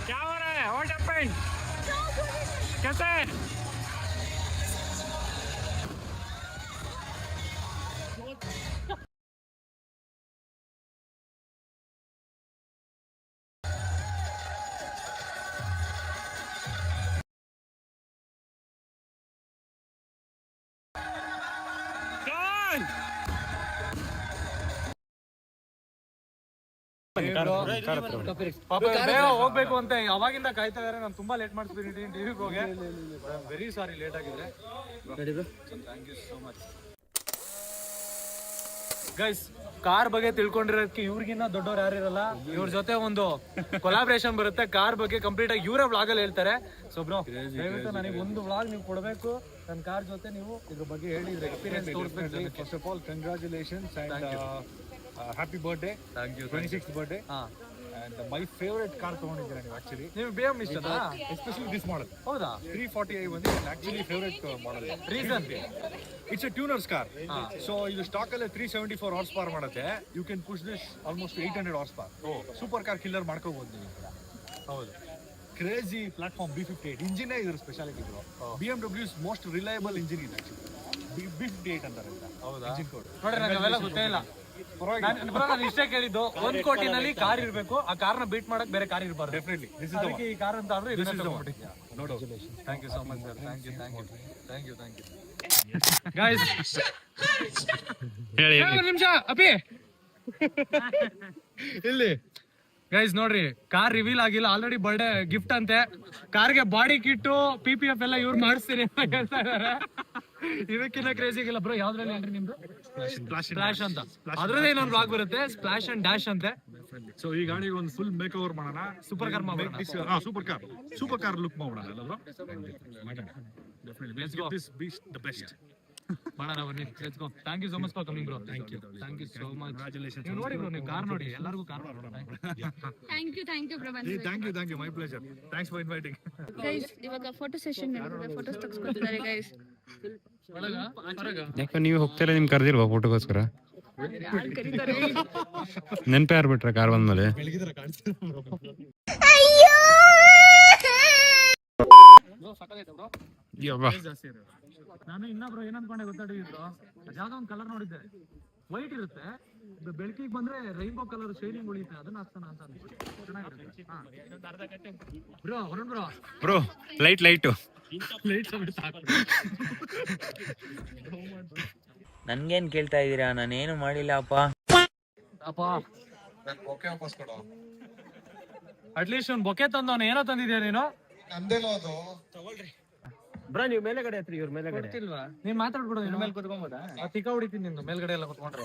क्या हो रहा है? What happened? कैसे? ಹೋಗ್ಬೇಕು ಅಂತ ಅವಾಗಿಂದ ಕಾಯ್ತಾ ಇದಾರೆ. ನಾನು ತುಂಬಾ ಲೇಟ್ ಮಾಡ್ತಿದ್ದೀನಿ ಟಿವಿಗೆ ಹೋಗಿ. ವೆರಿ ಸಾರಿ ಲೇಟ್ ಆಗಿದೆ. Thank you so much. Guys car ಬಗ್ಗೆ ತಿಳ್ಕೊಂಡಿರೋದಕ್ಕೆ ಇವ್ರಿಗಿನ್ನ ದೊಡ್ಡವ್ರು ಯಾರು ಇರಲ್ಲ. ಇವ್ರ ಜೊತೆ ಒಂದು ಕೊಲಾಬ್ರೇಷನ್ ಬರುತ್ತೆ ಕಾರ್ ಬಗ್ಗೆ ಕಂಪ್ಲೀಟ್ ಆಗಿ ಇವರೇ ವ್ಲಾಗ್ ಅಲ್ಲಿ ಹೇಳ್ತಾರೆ. ಸೊ ಬ್ರೋ ದಯವಿಟ್ಟು ನನಗೆ ಒಂದು ವ್ಲಾಗ್ ನೀವು ಕೊಡಬೇಕು ನನ್ನ ಕಾರ್ ಜೊತೆ, ನೀವು ಇದ್ರ ಬಗ್ಗೆ ಹೇಳಿ ಇದ್ರ ಎಕ್ಸ್ಪೀರಿಯನ್ಸ್ ತೋರಿಸ್ಬೇಕು. First of all congratulations and happy birthday. Thank you. 26th birthday. And my favorite car ತಗೊಂಡಿದ್ದೀರಾ ನೀವು ಆಕ್ಚುಲಿ. ನೀವು BM ಇಷ್ಟನಾ? Especially this model. ಹೌದಾ? 340i ಬಂದು actually favourite model. Reason it's a tuners car. So ಇದು stock ಅಲ್ಲೇ 374 horse power ಮಾಡುತ್ತೆ. You can push this almost 800 horse power. Super car killer ಮಾಡ್ಕೋಬಹುದು ನೀವು. ಹೌದು. ಕ್ರೇಜಿ ಪ್ಲಾಟ್ಫಾರ್ಮ್ B58 ಇಂಜಿನ್ ಇದ್ರ ಸ್ಪೆಷಾಲಿಟಿ ಇದ್ರು. BMW's ಮೋಸ್ಟ್ ರಿಲಯಬಲ್ ಇಂಜಿನ್ ಇದೆ actually. B58 ಅಂತಾರೆ ಇದನ್ನ. ಹೌದಾ? Engine code. ನೋಡ್ರಿ ನಂಗೆ ಅವೆಲ್ಲ ಗೊತ್ತೇ ಇಲ್ಲ. ನಾನು ಇಷ್ಟೇ ಕೇಳಿದ್ದು 1 ಕೋಟಿನಲ್ಲಿ ಕಾರ್ ಇರಬೇಕು, ಆ ಕಾರ್ನ ಬೀಟ್ ಮಾಡಕ್ ಬೇರೆ ಕಾರ್ ಇರಬಾರ್ದು. ಡೆಫಿನೆಟ್ಲಿ ದಿಸ್ ಇಸ್ ದ ಈ ಕಾರ್ ಅಂತ ಅಂದ್ರೆ This is the one. No doubt. Thank you so much sir. Thank you. Guys ಹೇಳಿ ಒಂದು ನಿಮಿಷ ಅಪಿ ಇಲ್ಲಿ ಗೈಸ್ ನೋಡ್ರಿ, ಕಾರ್ ರಿವೀಲ್ ಆಗಿಲ್ಲ, ಆಲ್ರೆಡಿ ಬರ್ಡೇ ಗಿಫ್ಟ್ ಅಂತೆ. ಕಾರ್ಗೆ ಬಾಡಿ ಕಿಟ್ಟು PPF ಎಲ್ಲ ಇವ್ರು ಮಾಡಿಸ್ತೀನಿ ಅಂತ ಹೇಳ್ತಾ ಇದಾರೆ. ಇದಕ್ಕಿಂತ ಕ್ರೇಜಿ ಆಗಿಲ್ಲ ಬ್ರೋ. ಯಾವ್ದ್ರಲ್ಲಿ ಹೇಳ್ರಿ ನಿಮ್ದು? ಸ್ಪ್ಲಾಶ್ ಅಂತ. ಅದ್ರದ್ದೇ ಇನ್ನೊಂದು ಬ್ಲಾಗ್ ಬರುತ್ತೆ, ಸ್ಪ್ಲಾಶ್ ಅಂಡ್ ಡ್ಯಾಶ್ ಅಂತೆ. ಸೊ ಈ ಗಾಡಿಗೆ ಒಂದು ಫುಲ್ ಮೇಕ್ ಓವರ್ ಮಾಡೋಣ. ಸೂಪರ್ ಕಾರ್ ಮಾಡೋಣ. ಸೂಪರ್ ಕಾರ್ ಲುಕ್ ಮಾಡೋಣ ಅಲ್ಲ Let's go. This beast the best ಮಾಡೋಣ ಬನ್ನಿ. Let's go. Thank you so much for coming bro. Thank you so much. ನೀವು ನೋಡಿ ಬ್ರೋ, ನೀವು ಕಾರ್ ನೋಡಿ, ಎಲ್ಲರಿಗೂ ಕಾರ್ ನೋಡೋಣ. Thank you bro. Thank you my pleasure. Thanks for inviting. Guys ಇವಾಗ photo session ನಡೆದಿದೆ, ಫೋಟೋಸ್ ತೆಗೆಸ್ಕೊತಿದ್ದಾರೆ ಗೈಸ್. ಯಾಕೆ ನೀವು ಹೋಗ್ತಾರ ನಿಮ್ ಕರೆದಿಲ್ವಾ ಫೋಟೋಗೋಸ್ಕರ? ನೆನಪೇ ಯಾರು ಕಾರ್ ಬಂದ್ಮೇಲೆ? ನಾನು ಇನ್ನೊಬ್ರು ಏನಂದ್ಕೊಂಡೆ ಗೊತ್ತಾಡಿದ್ರು, ಯಾವ್ದೋ ಒಂದು ಕಲರ್ ನೋಡಿದ್ದೆ, ವೈಟ್ ಇರುತ್ತೆ, ಬೆಳಕಿಗೆ ಬಂದ್ರೆ ರೈನ್ಬೋ ಕಲರ್ ಶೈನಿಂಗ್ ಉಳಿಯುತ್ತೆ, ಅದನ್ನ ಹಾಕ್ತಾನ ಅಂತ ಚೆನ್ನಾಗಿರುತ್ತೆ. Bro horn bro, bro light light ನನ್ಗೇನ್ ಕೇಳ್ತಾ ಇದೀರಾ? ನಾನೇನು ಮಾಡಿಲ್ಲ ಅಪ್ಪ. ಅಟ್ಲೀಸ್ಟ್ ಒಂದು ಬೊಕೆ ತಂದವನು ಏನೋ ತಂದಿದ್ಯಾ ನೀನು? ಬ್ರೋ ನೀವು ಮೇಲೆಗಡೆ ಹತ್ರಿ, ಇವ್ರ ಮೇಲೆಗಡೆ ಗೊತ್ತಿಲ್ವಾ? ನೀನ್ ಮಾತಾಡ್ಬಿಡು, ಇದ್ರ ಮೇಲೆ ಕುತ್ಕೊಂಬೋದಾ? ತಿಕ್ಕ ಹೊಡಿತೀನಿ ನಿಂದು ಮೇಲ್ಗಡೆ ಎಲ್ಲ ಕುತ್ಕೊಂಡ್ರೆ.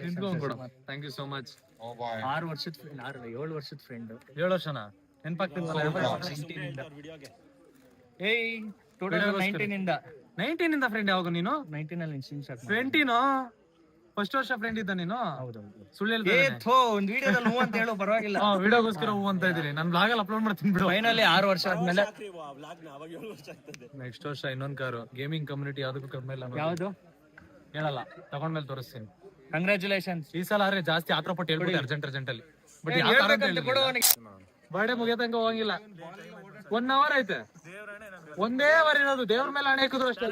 ನಿಂತ್ಕೊಂಡ್ಬಿಡು. Thank you so much. 6 ವರ್ಷದ ಫ್ರೆಂಡ್, 7 ವರ್ಷದ ಫ್ರೆಂಡ್. 7 ವರ್ಷನಾ? ನೆನ್ಪಾಗ್ತಿಲ್ವಲ್ಲ? 19 ಇಂದ ಫ್ರೆಂಡ್. ಯಾವಾಗ ನೀನು? 19 ಅಲ್ಲಿ ಇನ್ಸ್ಟಿಂಗ್ 20ನೋ? ಫಸ್ಟ್ ವರ್ಷ ಫ್ರೆಂಡ್ ಇದ್ದ ನೀನು? ಸುಳ್ಳು ಹೇಳ್ತಾ ಒಂದ್ ವಿಡಿಯೋದಲ್ಲಿ ಹೂ ಅಂತ ಹೇಳೋ ಪರವಾಗಿಲ್ಲ. ವಿಡಿಯೋಗೋಸ್ಕರ ಹೂ ಅಂತ ಇದ್ದೀನಿ. ನಾನು ಬ್ಲಾಗ್ ಅಲ್ಲಿ ಅಪ್ಲೋಡ್ ಮಾಡ್ತೀನಿ ಬಿಡು. ಫೈನಲಿ 6 ವರ್ಷ ಆದ್ಮೇಲೆ ನೆಕ್ಸ್ಟ್ ವರ್ಷ ಇನ್ನೊಂದ್ ಕಾರು. ಗೇಮಿಂಗ್ ಕಮ್ಯುನಿಟಿ ಯಾವ್ದಕ್ಕೂ ಕಮ್ಮಿ ಇಲ್ಲ. ಯಾವ್ದು ಹೇಳಲ್ಲ, ತಗೊಂಡ್ಮೇಲೆ ತೋರಿಸ್ತೀನಿ. ಕಂಗ್ರಾಚುಲೇಷನ್ಸ್. ಈ ಸಲ ಆದ್ರೆ ಜಾಸ್ತಿ ಆತ್ರ ಪಟ್ಟು ಹೇಳ್ಬಿಟ್ಟು ಅರ್ಜೆಂಟ್ ಅಲ್ಲಿ. ಬಟ್ ಬರ್ಡೇ ಮುಗಿಯ ತನಕ ಹೋಗಿಲ್ಲ. 1 hour ಐತೆ, ಒಂದೇ ವರ್ ಇರೋದು. ದೇವ್ರ ಮೇಲೆ ಹಣೆ ಹಾಕಿದ್ರು ಅಷ್ಟೇ.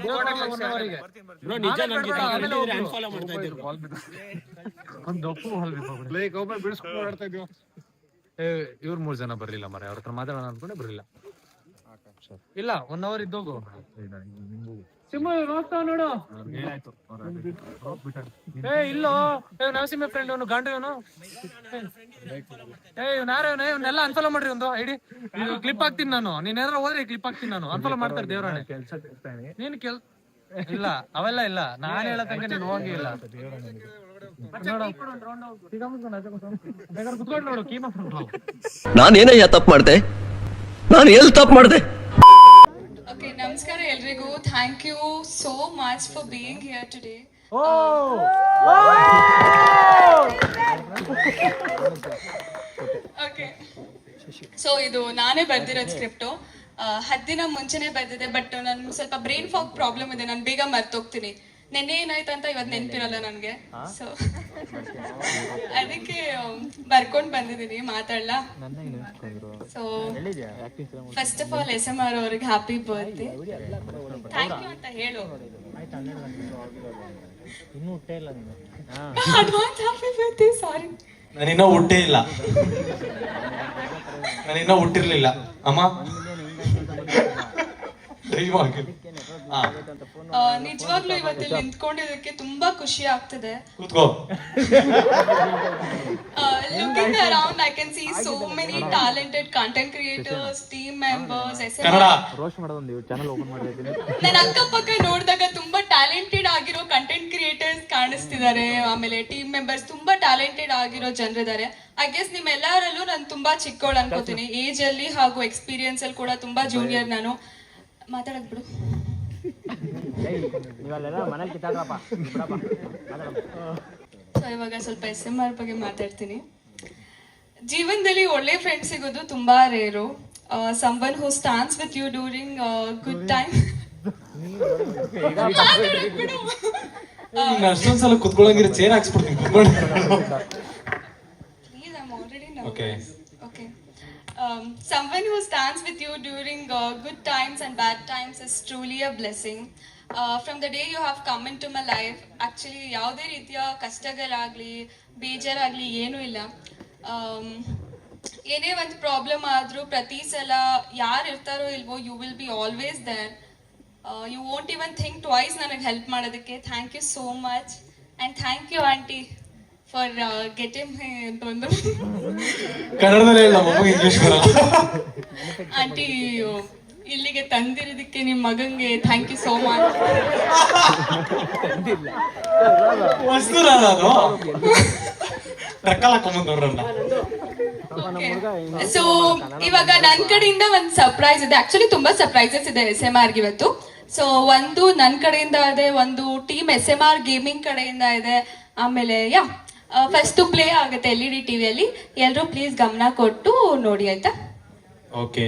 ಒಂದು ಇವ್ರು 3 ಜನ ಬರ್ಲಿಲ್ಲ ಮರ. ಅವ್ರ ಹತ್ರ ಮಾತಾಡೋಣ ಅನ್ಕೊಂಡೆ ಬರ್ಲಿಲ್ಲ. ಇಲ್ಲ 1 hour ಇದ್ದೋಗು. ಸಿಂಹ ನೋಡ್ತಾವ ನೋಡು. ಇಲ್ಲೋ ನರಸಿಂಹ ಫ್ರೆಂಡ್ ಅವನು ಗಾಂಡು ಇವನು. ಇವ್ನಾರ ಇವನ್ನೆಲ್ಲ ಅನ್ಫಾಲೋ ಮಾಡ್ರಿ. ಒಂದು ಐಡಿ ಕ್ಲಿಪ್ ಹಾಕ್ತೀನಿ ನಾನು. ನೀನ್ ಏನಾರ ಹೋದ್ರೆ ಕ್ಲಿಪ್ ಹಾಕ್ತೀನಿ ನಾನು. ಅನ್ಫಾಲೋ ಮಾಡ್ತಾರೆ ದೇವರಾಣೆ. ನೀನ್ ಇಲ್ಲ ಅವೆಲ್ಲ ಇಲ್ಲ. ನಾನ್ ಹೇಳತಂಗ ನೀನ್ ಹೋಗಂಗೆ ಇಲ್ಲ. ಕುತ್ಕೊಂಡು ನೋಡು ಕೀಮಾ. ನಾನೇನಯ್ಯ ತಪ್ಪು ಮಾಡ್ದೆ? ನಾನು ಎಲ್ಲಿ ತಪ್ಪು ಮಾಡ್ದೆ? ಓಕೆ, ನಮಸ್ಕಾರ ಎಲ್ರಿಗೂ. Thank you so much for being here today. Okay, so ಇದು ನಾನೇ ಬರ್ದಿರೋದು ಸ್ಕ್ರಿಪ್ಟು. 10 ದಿನ ಮುಂಚೆನೆ ಬರ್ದಿದೆ, ಬಟ್ ನನ್ಗೆ ಸ್ವಲ್ಪ ಬ್ರೈನ್ ಫಾಗ್ ಪ್ರಾಬ್ಲಮ್ ಇದೆ. ನಾನು ಬೇಗ ಮರ್ತೋಗ್ತೀನಿ. ನೆನ್ನೆ ಏನಾಯ್ತು ಅಂತ ಇವತ್ತು ನೆನಪಿರಲ್ಲ ನನಗೆ. ಸೊ ಅದಕ್ಕೆ ಬರ್ಕೊಂಡು ಬಂದಿದ್ದೀನಿ, ಮಾತಾಡಲ್ಲ. So first of all SMR ಅವ್ರಿಗೆ ಹ್ಯಾಪಿ ಬರ್ತ್ಡೇ. ಥ್ಯಾಂಕ್ ಯು ಅಂತ ಹೇಳು. Advance happy birthday. ಸಾರಿ, ನಾನಿನ್ನ ಹುಟ್ಟೇ ಇಲ್ಲ. ನಾನಿನ್ನ ಹುಟ್ಟಿರ್ಲಿಲ್ಲ ಅಮ್ಮ. ನಿಜವಾಗ್ಲೂ ಇವತ್ತಿಲ್ಲಿ ನಿಂತ್ಕೊಂಡಿದ್ದಕ್ಕೆ ತುಂಬಾ ಖುಷಿ ಆಗ್ತಿದೆ. ಕೂತ್ಕೋ. Looking around, I can see so many talented content creators, team members, Kannada ನನ್ನ ಅಕ್ಕಪಕ್ಕ ನೋಡಿದಾಗ ತುಂಬಾ ಟ್ಯಾಲೆಂಟೆಡ್ ಆಗಿರೋ ಕಂಟೆಂಟ್ ಕ್ರಿಯೇಟರ್ಸ್ ಇದ್ದಾರೆ, ಆಮೇಲೆ ಟೀಮ್ ಮೆಂಬರ್ಸ್ ತುಂಬಾ ಟ್ಯಾಲೆಂಟೆಡ್ ಆಗಿರೋ ಜನರಿದ್ದಾರೆ. ಐ ಗೆಸ್ ನಿಮ್ಮೆಲ್ಲರಲ್ಲೂ ನಾನು ತುಂಬಾ ಚಿಕ್ಕವಳು ಅನ್ಕೋತೀನಿ, ಏಜ್ ಅಲ್ಲಿ ಹಾಗೂ ಎಕ್ಸ್ಪೀರಿಯನ್ಸ್ ಅಲ್ಲಿ ಕೂಡ ತುಂಬಾ ಜೂನಿಯರ್ ನಾನು. ಮಾತಾಡಕ್ ಬಿಡು. ಸೊ ಇವಾಗ ಸ್ವಲ್ಪ SMR ಬಗ್ಗೆ ಮಾತಾಡ್ತೀನಿ. ಜೀವನದಲ್ಲಿ ಒಳ್ಳೆ ಫ್ರೆಂಡ್ ಸಿಗೋದು ತುಂಬಾ rare. Someone who stands with you during good time. ಅಷ್ಟೊಂದ್ಸಲ ಕುತ್ಕೊಳ್ಳಂಗಿರ ಚೇರ್ ಹಾಕ್ಸ್ಬಿಡ್ತೀನಿ ಕುತ್ಕೊಂಡು. Please, I'm already nervous. Okay. Okay. Someone who stands with you during good times and bad times is truly a blessing. From the day you have come into my life, actually ಯಾವುದೇ ರೀತಿಯ ಕಷ್ಟಗಳಾಗ್ಲಿ ಬೇಜಾರಾಗ್ಲಿ ಏನೂ ಇಲ್ಲ. ಏನೇ ಒಂದು problem ಆದ್ರೂ ಪ್ರತಿ ಸಲ ಯಾರು ಇರ್ತಾರೋ ಇಲ್ವೋ, you will be always there. You won't even think twice ನನಗೆ ಹೆಲ್ಪ್ ಮಾಡೋದಕ್ಕೆ. Thank you so much and thank you aunty for getting ಒಂದು ಕನ್ನಡದಲ್ಲೇ ಇಲ್ಲ, ಮಗು ಇಂಗ್ಲಿಷ್ ಬರಲ್ಲ. ಆಂಟಿ ಇಲ್ಲಿಗೆ ತಂದಿರೋದಕ್ಕೆ ನಿಮ್ಮ ಮಗಂಗೆ ಥ್ಯಾಂಕ್ ಯು ಸೋ ಮಚ್. ವಸ್ತು ನಾನು ಟ್ರಕ್ಕಲ್ಲಿ ಹಾಕೊಂಬಂದವ್ರನ್ನ. ಸೊ ಇವಾಗ ನನ್ನ ಕಡೆಯಿಂದ ಒಂದು ಸರ್ಪ್ರೈಸ್ ಇದೆ. ಆಕ್ಚುಲಿ ತುಂಬಾ ಸರ್ಪ್ರೈಸಸ್ ಇದೆ SMR ಗೆ ಇವತ್ತು. ಸೊ ಒಂದು ನನ್ನ ಕಡೆಯಿಂದ ಇದೆ, ಒಂದು ಟೀಮ್ SMR ಗೇಮಿಂಗ್ ಕಡೆಯಿಂದ ಇದೆ. ಆಮೇಲೆ ಫಸ್ಟ್ ಪ್ಲೇ ಆಗುತ್ತೆ LED ಟಿವಿಯಲ್ಲಿ. ಎಲ್ಲರೂ ಪ್ಲೀಸ್ ಗಮನ ಕೊಟ್ಟು ನೋಡಿ, ಆಯ್ತಾ? ಓಕೆ.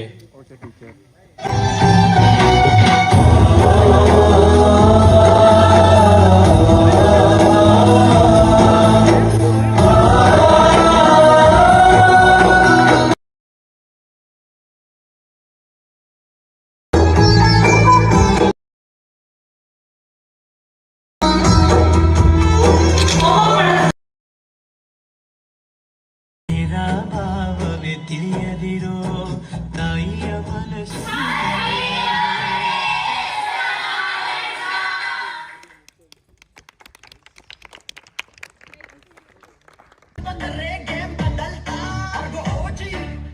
ತಿಳಿಯದಿರೋ ತಾಯಿಯ ಮನಸ್ಸು.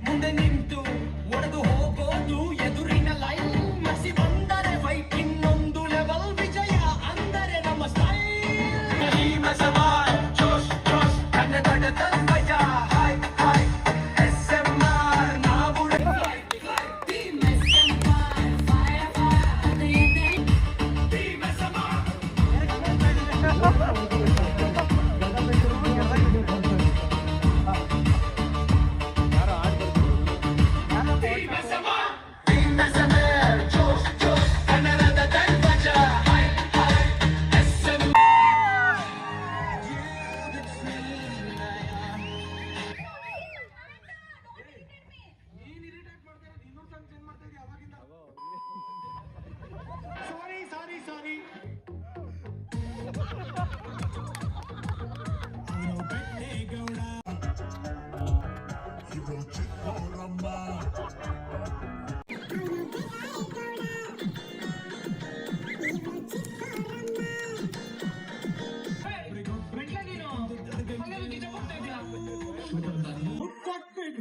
ಮುಂದೆ ನಿಂತು ಒಡೆದು ಹೋಗೋದು ಎದುರಿನ ಲೈನ್. ಮಸಿ ಬಂದರೆ ಫೈಟ್ ಇನ್ನೊಂದು ಲೆವೆಲ್. ವಿಜಯ ಅಂದರೆ ನಮ್ಮ ಸ್ಟೈಲ್. ಜೋಶ್ ಜೋಶ್ ಕನ್ನಡದ ಧ್ವಜ. ಹಾಯ್ ಹಾಯ್ SMR ನಾವು. ಸಾರಿ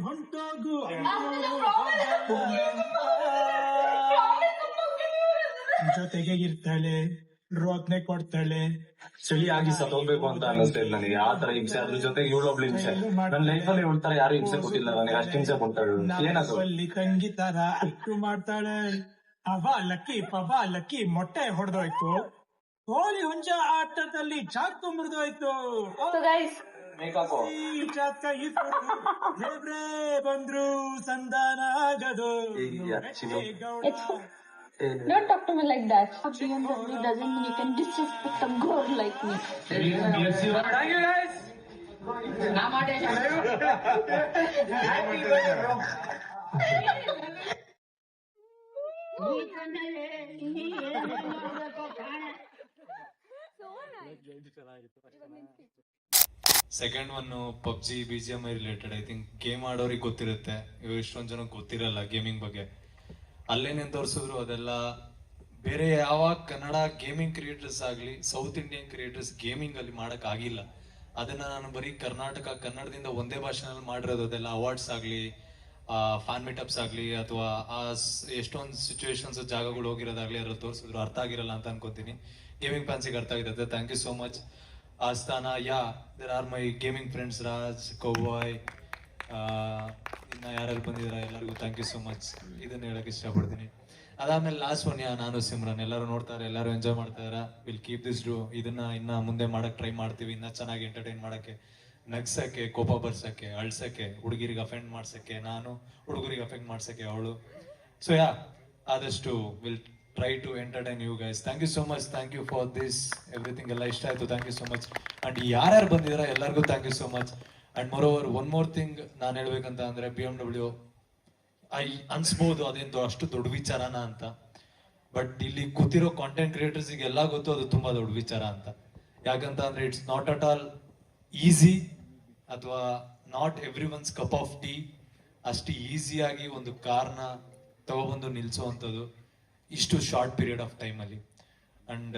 ಹೊಂಟೋಗು. ಜೊತೆಗೆ ಇರ್ತಾಳೆ, ರೋತ್ನೆ ಕೊಡ್ತಾಳೆ. ಚಳಿಯಾಗಿ ಸತ್ತೋಗ್ಬೇಕು ಅಂತ ಅನ್ನಿಸ್ತಾ ಇಲ್ಲ ನನಗೆ. ಆ ತರ ಹಿಂಸೆ, ಅದ್ರ ಜೊತೆಗೆ ಇವಳೊಬ್ಳು ಹಿಂಸೆ. ನನ್ನ ಲೈಫಲ್ಲಿ ಉಳ್ತಾರೆ ಯಾರು ಹಿಂಸೆ ಕೊಟ್ಟಿಲ್ಲ ನನಗೆ, ಅಷ್ಟು ಹಿಂಸೆ ಕೊಡ್ತಾಳೆ. ಏನದು ಅಲ್ಲಿ ತಂಗಿ ತರ ಅಟ್ಟು ಮಾಡ್ತಾಳೆ. ಪವ ಲಕ್ಕಿ ಮೊಟ್ಟೆ ಹೊಡೆದೋಯ್ತು. ಕೋಳಿ ಹುಂಜ ಆಟದಲ್ಲಿ ಚಾಕು ಮುರಿದೋಯ್ತು. ದೇವ್ರೇ ಬಂದ್ರು ಸಂಧಾನ ಆಗದು. Don't talk to me like that. BMW doesn't mean you can disrespect a girl like me. Thank you guys. Second one PUBG BGMI related. I think game ಆಡೋರಿಗೆ ಗೊತ್ತಿರುತ್ತೆ, ಇಷ್ಟೊಂದು ಜನ ಗೊತ್ತಿರಲ್ಲ ಗೇಮಿಂಗ್ ಬಗ್ಗೆ. ಅಲ್ಲೇನೇನು ತೋರಿಸಿದ್ರು ಅದೆಲ್ಲ ಬೇರೆ ಯಾವ ಕನ್ನಡ ಗೇಮಿಂಗ್ ಕ್ರಿಯೇಟರ್ಸ್ ಆಗಲಿ ಸೌತ್ ಇಂಡಿಯನ್ ಕ್ರಿಯೇಟರ್ಸ್ ಗೇಮಿಂಗ್ ಅಲ್ಲಿ ಮಾಡಕ್ ಆಗಿಲ್ಲ. ಅದನ್ನ ನಾನು ಬರೀ ಕನ್ನಡದಿಂದ ಒಂದೇ ಭಾಷೆನಲ್ಲಿ ಮಾಡಿರೋದು. ಅದೆಲ್ಲ ಅವಾರ್ಡ್ಸ್ ಆಗಲಿ, ಫ್ಯಾನ್ ಮೀಟಪ್ಸ್ ಆಗಲಿ, ಅಥವಾ ಎಷ್ಟೊಂದು ಸಿಚುವೇಶನ್ಸ್ ಜಾಗಗಳು ಹೋಗಿರೋದಾಗ್ಲಿ ಅದ್ರಲ್ಲಿ ತೋರಿಸಿದ್ರು. ಅರ್ಥ ಆಗಿರಲ್ಲ ಅಂತ ಅನ್ಕೋತೀನಿ. ಗೇಮಿಂಗ್ ಫ್ಯಾನ್ಸಿಗೆ ಅರ್ಥ ಆಗಿದೆ. Thank you so much. ಆಸ್ಥಾನ, there are my gaming friends Raj, cowboy, ಇನ್ನು ಯಾರ್ಯಾರು ಬಂದಿದ್ದಾರೆ ಎಲ್ಲರಿಗೂ ಥ್ಯಾಂಕ್ ಯು ಸೋ ಮಚ್. ಇದನ್ನ ಹೇಳಕ್ ಇಷ್ಟಪಡ್ತೀನಿ. ಅದಾದ್ಮೇಲೆ ಲಾಸ್ಟ್ ಒನ್ ನಾನು ಸಿಮ್ರನ್, ಎಲ್ಲರೂ ನೋಡ್ತಾರೆ, ಎಲ್ಲರೂ ಎಂಜಾಯ್ ಮಾಡ್ತಾರೆ. Will keep this do. ಇದನ್ನ ಇನ್ನ ಮುಂದೆ ಮಾಡಕ್ ಟ್ರೈ ಮಾಡ್ತೀವಿ, ಇನ್ನ ಚೆನ್ನಾಗಿ ಎಂಟರ್ಟೈನ್ ಮಾಡಕ್ಕೆ, ನಗ್ಸಕ್ಕೆ, ಕೋಪ ಬರ್ಸಕ್ಕೆ, ಅಳ್ಸಕ್ಕೆ, ಹುಡುಗಿರಿಗೆ ಅಫೆಂಡ್ ಮಾಡ್ಸಕ್ಕೆ ನಾನು, ಹುಡುಗರಿಗೆ ಅಫೆಂಡ್ ಮಾಡ್ಸಕ್ಕೆ ಅವಳು. ಸೊ ಆದಷ್ಟು will try to entertain you guys. Thank you so much, thank you for this everything. ಎಲ್ಲ ಇಷ್ಟ ಆಯ್ತು, thank you so much. And ಯಾರ್ಯಾರು ಬಂದಿದಾರ ಎಲ್ಲರಿಗೂ thank you so much. And more one more thing ನಾನು ಹೇಳ್ಬೇಕಂತ ಅಂದ್ರೆ, BMW ಅನ್ಸ್ಬೋದು ಅದೇಂದು ಅಷ್ಟು ದೊಡ್ಡ ವಿಚಾರನ ಅಂತ, ಬಟ್ ಇಲ್ಲಿ ಕೂತಿರೋ ಕಾಂಟೆಂಟ್ ಕ್ರಿಯೇಟರ್ಸ್ಗೆ ಎಲ್ಲ ಗೊತ್ತು ಅದು ತುಂಬಾ ದೊಡ್ಡ ವಿಚಾರ ಅಂತ. ಯಾಕಂತ ಅಂದ್ರೆ it's not at all easy, ಅಥವಾ not every one's cup of tea. ಅಷ್ಟು ಈಸಿಯಾಗಿ ಒಂದು ಕಾರ್ನ ತಗೊಬಂದು ನಿಲ್ಸುವಂಥದ್ದು ಇಷ್ಟು ಶಾರ್ಟ್ ಪೀರಿಯಡ್ ಆಫ್ ಟೈಮಲ್ಲಿ. ಅಂಡ್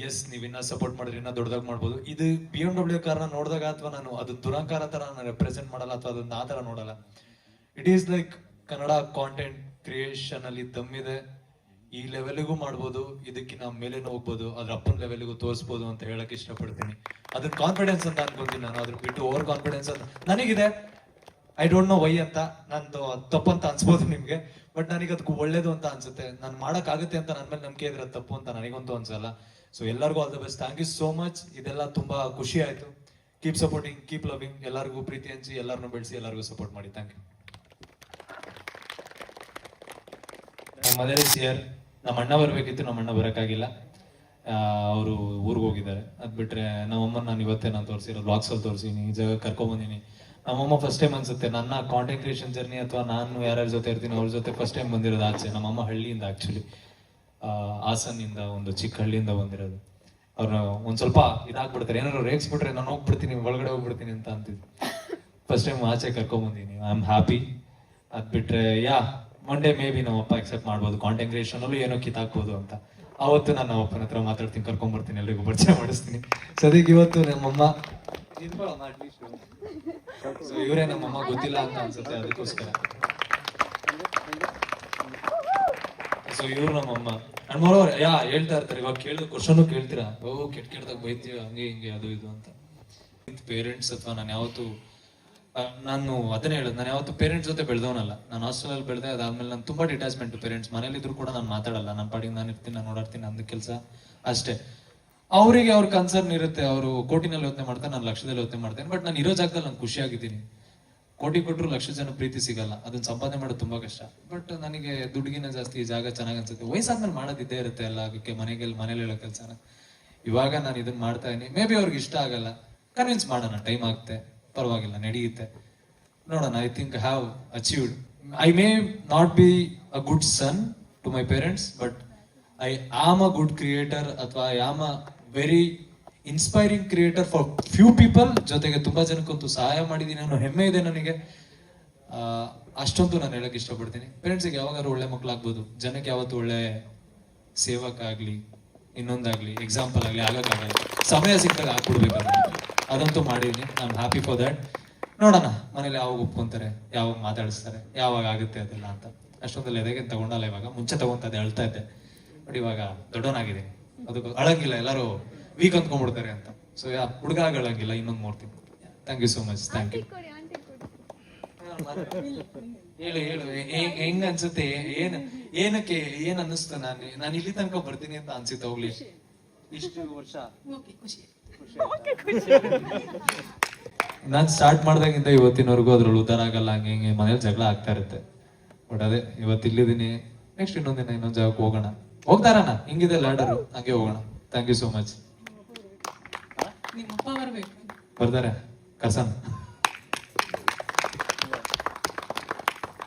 ಎಸ್, ನೀವಿನ್ನ ಸಪೋರ್ಟ್ ಮಾಡಿದ್ರೆ ಇನ್ನ ದೊಡ್ಡದಾಗಿ ಮಾಡ್ಬೋದು. ಇದು BMW ಕಾರ್ನ ನೋಡಿದಾಗ, ಅಥವಾ ನಾನು ಅದು ದುರಂಕಾರ ತರ ನಾನು ರೆಪ್ರೆಸೆಂಟ್ ಮಾಡಲ್ಲ, ಅಥವಾ ಅದನ್ನ ಆ ತರ ನೋಡಲ್ಲ. It is like Kannada content creation ಅಲ್ಲಿ ದಮ್ಮಿದೆ. ಈ ಲೆವೆಲ್ಗೂ ಮಾಡ್ಬೋದು, ಇದಕ್ಕಿಂತ ಮೇಲೇನು ಹೋಗ್ಬೋದು, ಅದ್ರ ಅಪ್ಪನ ಲೆವೆಲ್ಗೂ ತೋರಿಸ್ಬೋದು ಅಂತ ಹೇಳಕ್ ಇಷ್ಟಪಡ್ತೀನಿ. ಅದನ್ನ ಕಾನ್ಫಿಡೆನ್ಸ್ ಅಂತ ಅನ್ಕೊಂತೀನಿ ನಾನು. ಅದ್ರ ಬಿಟ್ಟು ಓವರ್ ಕಾನ್ಫಿಡೆನ್ಸ್ ಅಂತ ನನಗಿದೆ. ಐ ಡೋಂಟ್ ನೋ ವೈ ಅಂತ, ನಂದು ತಪ್ಪಂತ ಅನ್ಸ್ಬೋದು ನಿಮ್ಗೆ, ಬಟ್ ನನಗೆ ಅದಕ್ಕೂ ಒಳ್ಳೇದು ಅಂತ ಅನ್ಸುತ್ತೆ. ನಾನು ಮಾಡಕ್ ಆಗುತ್ತೆ ಅಂತ ನನ್ನ ಮೇಲೆ ನಂಬಿಕೆ ಇದ್ರೆ ತಪ್ಪು ಅಂತ ನನಗಂತೂ ಅನ್ಸಲ್ಲ. ಸೊ ಎಲ್ಲರಿಗೂ all the best. Thank you so much. ಇದೆಲ್ಲ ತುಂಬಾ ಖುಷಿ ಆಯ್ತು. Keep supporting, keep loving. ಎಲ್ಲರಿಗೂ ಪ್ರೀತಿ ಹಂಚಿ, ಎಲ್ಲರನ್ನೂ ಬೆಳೆಸಿ, ಎಲ್ಲರಿಗೂ ಸಪೋರ್ಟ್ ಮಾಡಿ. Thank you. Mother is here. ನಮ್ಮ ಅಣ್ಣ ಬರ್ಬೇಕಿತ್ತು, ನಮ್ಮ ಅಣ್ಣ ಬರೋಕ್ಕಾಗಿಲ್ಲ, ಅವರು ಊರಿಗೆ ಹೋಗಿದ್ದಾರೆ. ಅದ್ ಬಿಟ್ರೆ ನಮ್ಮಮ್ಮ ನಾನು ಇವತ್ತೇ ನಾನು ತೋರಿಸಿರೋ ಬ್ಲಾಗ್ಸ್ ಅಲ್ಲಿ ತೋರಿಸಿನಿ, ಈ ಜಾಗ ಕರ್ಕೊಂಡ್ಬಂದಿನಿ. ನಮ್ಮಮ್ಮ ಫಸ್ಟ್ ಟೈಮ್ ಅನ್ಸುತ್ತೆ ನನ್ನ ಕಾಂಟೆಂಟ್ ಕ್ರಿಯೇಷನ್ ಜರ್ನಿ, ಅಥವಾ ನಾನು ಯಾರ್ಯಾರ ಜೊತೆ ಇರ್ತೀನಿ ಅವ್ರ ಜೊತೆ ಫಸ್ಟ್ ಟೈಮ್ ಬಂದಿರೋದು ಆಚೆ. ನಮ್ಮಮ್ಮ ಹಳ್ಳಿಯಿಂದ, ಆಕ್ಚುಲಿ ಹಾಸನಿಂದ, ಒಂದು ಚಿಕ್ಕ ಹಳ್ಳಿಯಿಂದ ಬಂದಿರೋದು. ಅವ್ರನ್ನ ಒಂದ್ ಸ್ವಲ್ಪ ಇದಾಗ್ಬಿಡ್ತಾರೆ, ಏನಾದ್ರು ರೇಗಿಸ್ಬಿಟ್ರೆ ನಾನು ಹೋಗ್ಬಿಡ್ತೀನಿ, ಒಳಗಡೆ ಹೋಗ್ಬಿಡ್ತೀನಿ ಅಂತ ಅಂತಿದ್ರು. ಫಸ್ಟ್ ಟೈಮ್ ಆಚೆ ಕರ್ಕೊಂಡ್ಬಂದಿನಿ. I am happy. ಅದ್ ಬಿಟ್ರೆ ಒನ್ ಡೇ ಮೇ ಬಿ ನಮ್ಮಪ್ಪ ಅಕ್ಸೆಪ್ಟ್ ಮಾಡ್ಬೋದು, ಕಾಂಟೆಂಟ್ ಕ್ರಿಯೇಷನ್ ಅಲ್ಲೂ ಏನೋ ಕಿತ್ತಾಕ್ಬೋದು ಅಂತ. ಅವತ್ತು ನಾನು ಅಪ್ಪನ ಹತ್ರ ಮಾತಾಡ್ತೀನಿ, ಕರ್ಕೊಂಡ್ಬರ್ತೀನಿ, ಎಲ್ರಿಗೂ ಪರಿಚಯ ಮಾಡಿಸ್ತೀನಿ. ಸದ್ಯಕ್ಕೆ ಇವತ್ತು ನಮ್ಮಮ್ಮ ಇವರೇ ನಮ್ಮಮ್ಮ ಗೊತ್ತಿಲ್ಲ ಅಂತ ಅನ್ಸುತ್ತೆ, ಅದಕ್ಕೋಸ್ಕರ. ಸೊ ಇವ್ರು ನಮ್ಮಮ್ಮ. ಅಂಡ್ ಮೋರೋವರ್ ಹೇಳ್ತಾ ಇರ್ತಾರೆ, ಇವಾಗ ಕೇಳಿದ ಕ್ವಶನ್ ಕೇಳ್ತೀರಾ, ಕೆಟ್ಟದಾಗ ಬೈತೀವಿ, ಹಂಗೆ ಹಿಂಗೆ ಅದು ಇದು ಅಂತ. ಪೇರೆಂಟ್ಸ್ ಅಥವಾ ನಾನು ಅದನ್ನೇ ಹೇಳೋದು, ನಾನು ಯಾವತ್ತು ಪೇರೆಂಟ್ಸ್ ಜೊತೆ ಬೆಳೆದವನಲ್ಲ. ನಾನು ಹಾಸ್ಟೆಲ್ ಅಲ್ಲಿ ಬೆಳೆದೆ. ಅದಾದ್ಮೇಲೆ ನಾನು ತುಂಬಾ ಡಿಟ್ಯಾಚ್ಮೆಂಟ್. ಪೇರೆಂಟ್ಸ್ ಮನೇಲಿದ್ರು ಕೂಡ ನಾನು ಮಾತಾಡಲ್ಲ, ನನ್ನ ಪಾಡಿಗೆ ನಾನು ಇರ್ತೀನಿ, ನಾನು ಓಡಾಡ್ತೀನಿ, ನಂದು ಕೆಲಸ ಅಷ್ಟೇ. ಅವರಿಗೆ ಅವ್ರ ಕನ್ಸರ್ನ್ ಇರುತ್ತೆ, ಅವರು ಕೋಟಿನಲ್ಲಿ ಯೋಚನೆ ಮಾಡ್ತಾರೆ, ನಾನು ಲಕ್ಷದಲ್ಲಿ ಯೋಚನೆ ಮಾಡ್ತೇನೆ. ಬಟ್ ನಾನು ಇರೋ ಜಾಗದಲ್ಲಿ ನಾನು ಖುಷಿಯಾಗಿದ್ದೀನಿ. ಕೋಟಿ ಕೊಟ್ಟರು ಲಕ್ಷ ಜನ ಪ್ರೀತಿ ಸಿಗಲ್ಲ, ಅದನ್ನ ಸಂಪಾದನೆ ಮಾಡೋದು ತುಂಬಾ ಕಷ್ಟ. ಬಟ್ ನನಗೆ ದುಡ್ಡಿಗಿನ ಜಾಸ್ತಿ ಈ ಜಾಗ ಚೆನ್ನಾಗಿ ಅನ್ಸುತ್ತೆ. ವಯಸ್ಸಾದ್ಮೇಲೆ ಮಾಡೋದಿದ್ದೇ ಇರುತ್ತೆ ಎಲ್ಲ, ಅದಕ್ಕೆ ಮನೇಲಿ ಹೇಳೋ ಕೆಲಸನ. ಇವಾಗ ನಾನು ಇದನ್ನ ಮಾಡ್ತಾ ಇದೀನಿ. ಮೇ ಬಿ ಅವ್ರಿಗೆ ಇಷ್ಟ ಆಗಲ್ಲ, ಕನ್ವಿನ್ಸ್ ಮಾಡೋಣ, ಟೈಮ್ ಆಗುತ್ತೆ, ಪರವಾಗಿಲ್ಲ, ನಡೆಯುತ್ತೆ, ನೋಡೋಣ. I think I have achieved. I may not be a good son to my parents, but I am a good creator, ಅಥವಾ I am a very inspiring creator for few people. ಜೊತೆಗೆ ತುಂಬಾ ಜನಕ್ಕಂತೂ ಸಹಾಯ ಮಾಡಿದ್ದೀನಿ ಅನ್ನೋ ಹೆಮ್ಮೆ ಇದೆ ನನಗೆ. ಅಷ್ಟೊಂದು ನಾನು ಹೇಳಕ್ ಇಷ್ಟಪಡ್ತೀನಿ. ಪೇರೆಂಟ್ಸಿಗೆ ಯಾವಾಗಾದ್ರೂ ಒಳ್ಳೆ ಮಕ್ಕಳಾಗ್ಬೋದು, ಜನಕ್ಕೆ ಯಾವತ್ತು ಒಳ್ಳೆ ಸೇವಕ ಆಗ್ಲಿ, ಇನ್ನೊಂದಾಗ್ಲಿ, ಎಕ್ಸಾಂಪಲ್ ಆಗ್ಲಿ ಆಗಕ್ಕಾಗಲ್ಲ. ಸಮಯ ಸಿಕ್ಕಾಗ ಹಾಕ್ಬಿಡ್ಬೇಕು, ಅದಂತೂ ಮಾಡಿದೀನಿ. I am happy for that. ನೋಡೋಣ ಮನೇಲಿ ಯಾವಾಗ ಒಪ್ಕೊಂತಾರೆ, ಯಾವಾಗ ಮಾತಾಡಿಸ್ತಾರೆ, ಯಾವಾಗ ಆಗುತ್ತೆ ಅದೆಲ್ಲ ಅಂತ. ಅಷ್ಟೊಂದಲ್ಲ ಎದೆಗೆ ತಗೊಂಡಲ್ಲ ಇವಾಗ. ಮುಂಚೆ ತಗೊಂತದ್ದೆ, ಅಳ್ತಾ ಇದ್ದೆ. ಬಟ್ ಇವಾಗ ದೊಡ್ಡವನಾಗಿದ್ದೀನಿ, ಅದಕ್ಕೆ ಅಳಂಗಿಲ್ಲ, ಎಲ್ಲರೂ ವೀಕ್ ಅಂದ್ಕೊಂಡ್ಬಿಡ್ತಾರೆ ಅಂತ. ಸೊ ಹುಡುಗ ಅಳಂಗಿಲ್ಲ. ಇನ್ನೊಂದು 3 ತಿಂಗಳು. Thank you so much. Thank you. ಹೇಳು ಹೆಂಗ್ ಅನ್ಸುತ್ತೆ, ಏನಕ್ಕೆ ಏನ್ ಅನ್ನಿಸ್ತು? ನಾನು ಇಲ್ಲಿ ತನಕ ಬರ್ತೀನಿ ಅಂತ ಅನ್ಸುತ್ತೆ. ಹೋಗ್ಲಿ, ಇಷ್ಟು ವರ್ಷ ನಾನ್ ಸ್ಟಾರ್ಟ್ ಮಾಡ್ದಾಗಿಂದ ಇವತ್ತಿನವರೆಗೂ ಅದ್ರಲ್ಲಿ ಉದ್ದಾರ ಆಗಲ್ಲ, ಹಂಗೆ ಮನೇಲಿ ಜಗಳ ಆಗ್ತಾ ಇರುತ್ತೆ. ಬಟ್ ಅದೇ ಇವತ್ತು ಇಲ್ಲಿದ್ದೀನಿ. ನೆಕ್ಸ್ಟ್ ಇನ್ನೊಂದಿನ ಇನ್ನೊಂದ್ ಜಾಗಕ್ಕೆ ಹೋಗ್ತಾರಣ, ಹಿಂಗಿದೆ ಲ್ಯಾಡರು, ಹಂಗೆ ಹೋಗೋಣ. Thank you so much. ಬರ್ತಾರೆ ಕಸನ್.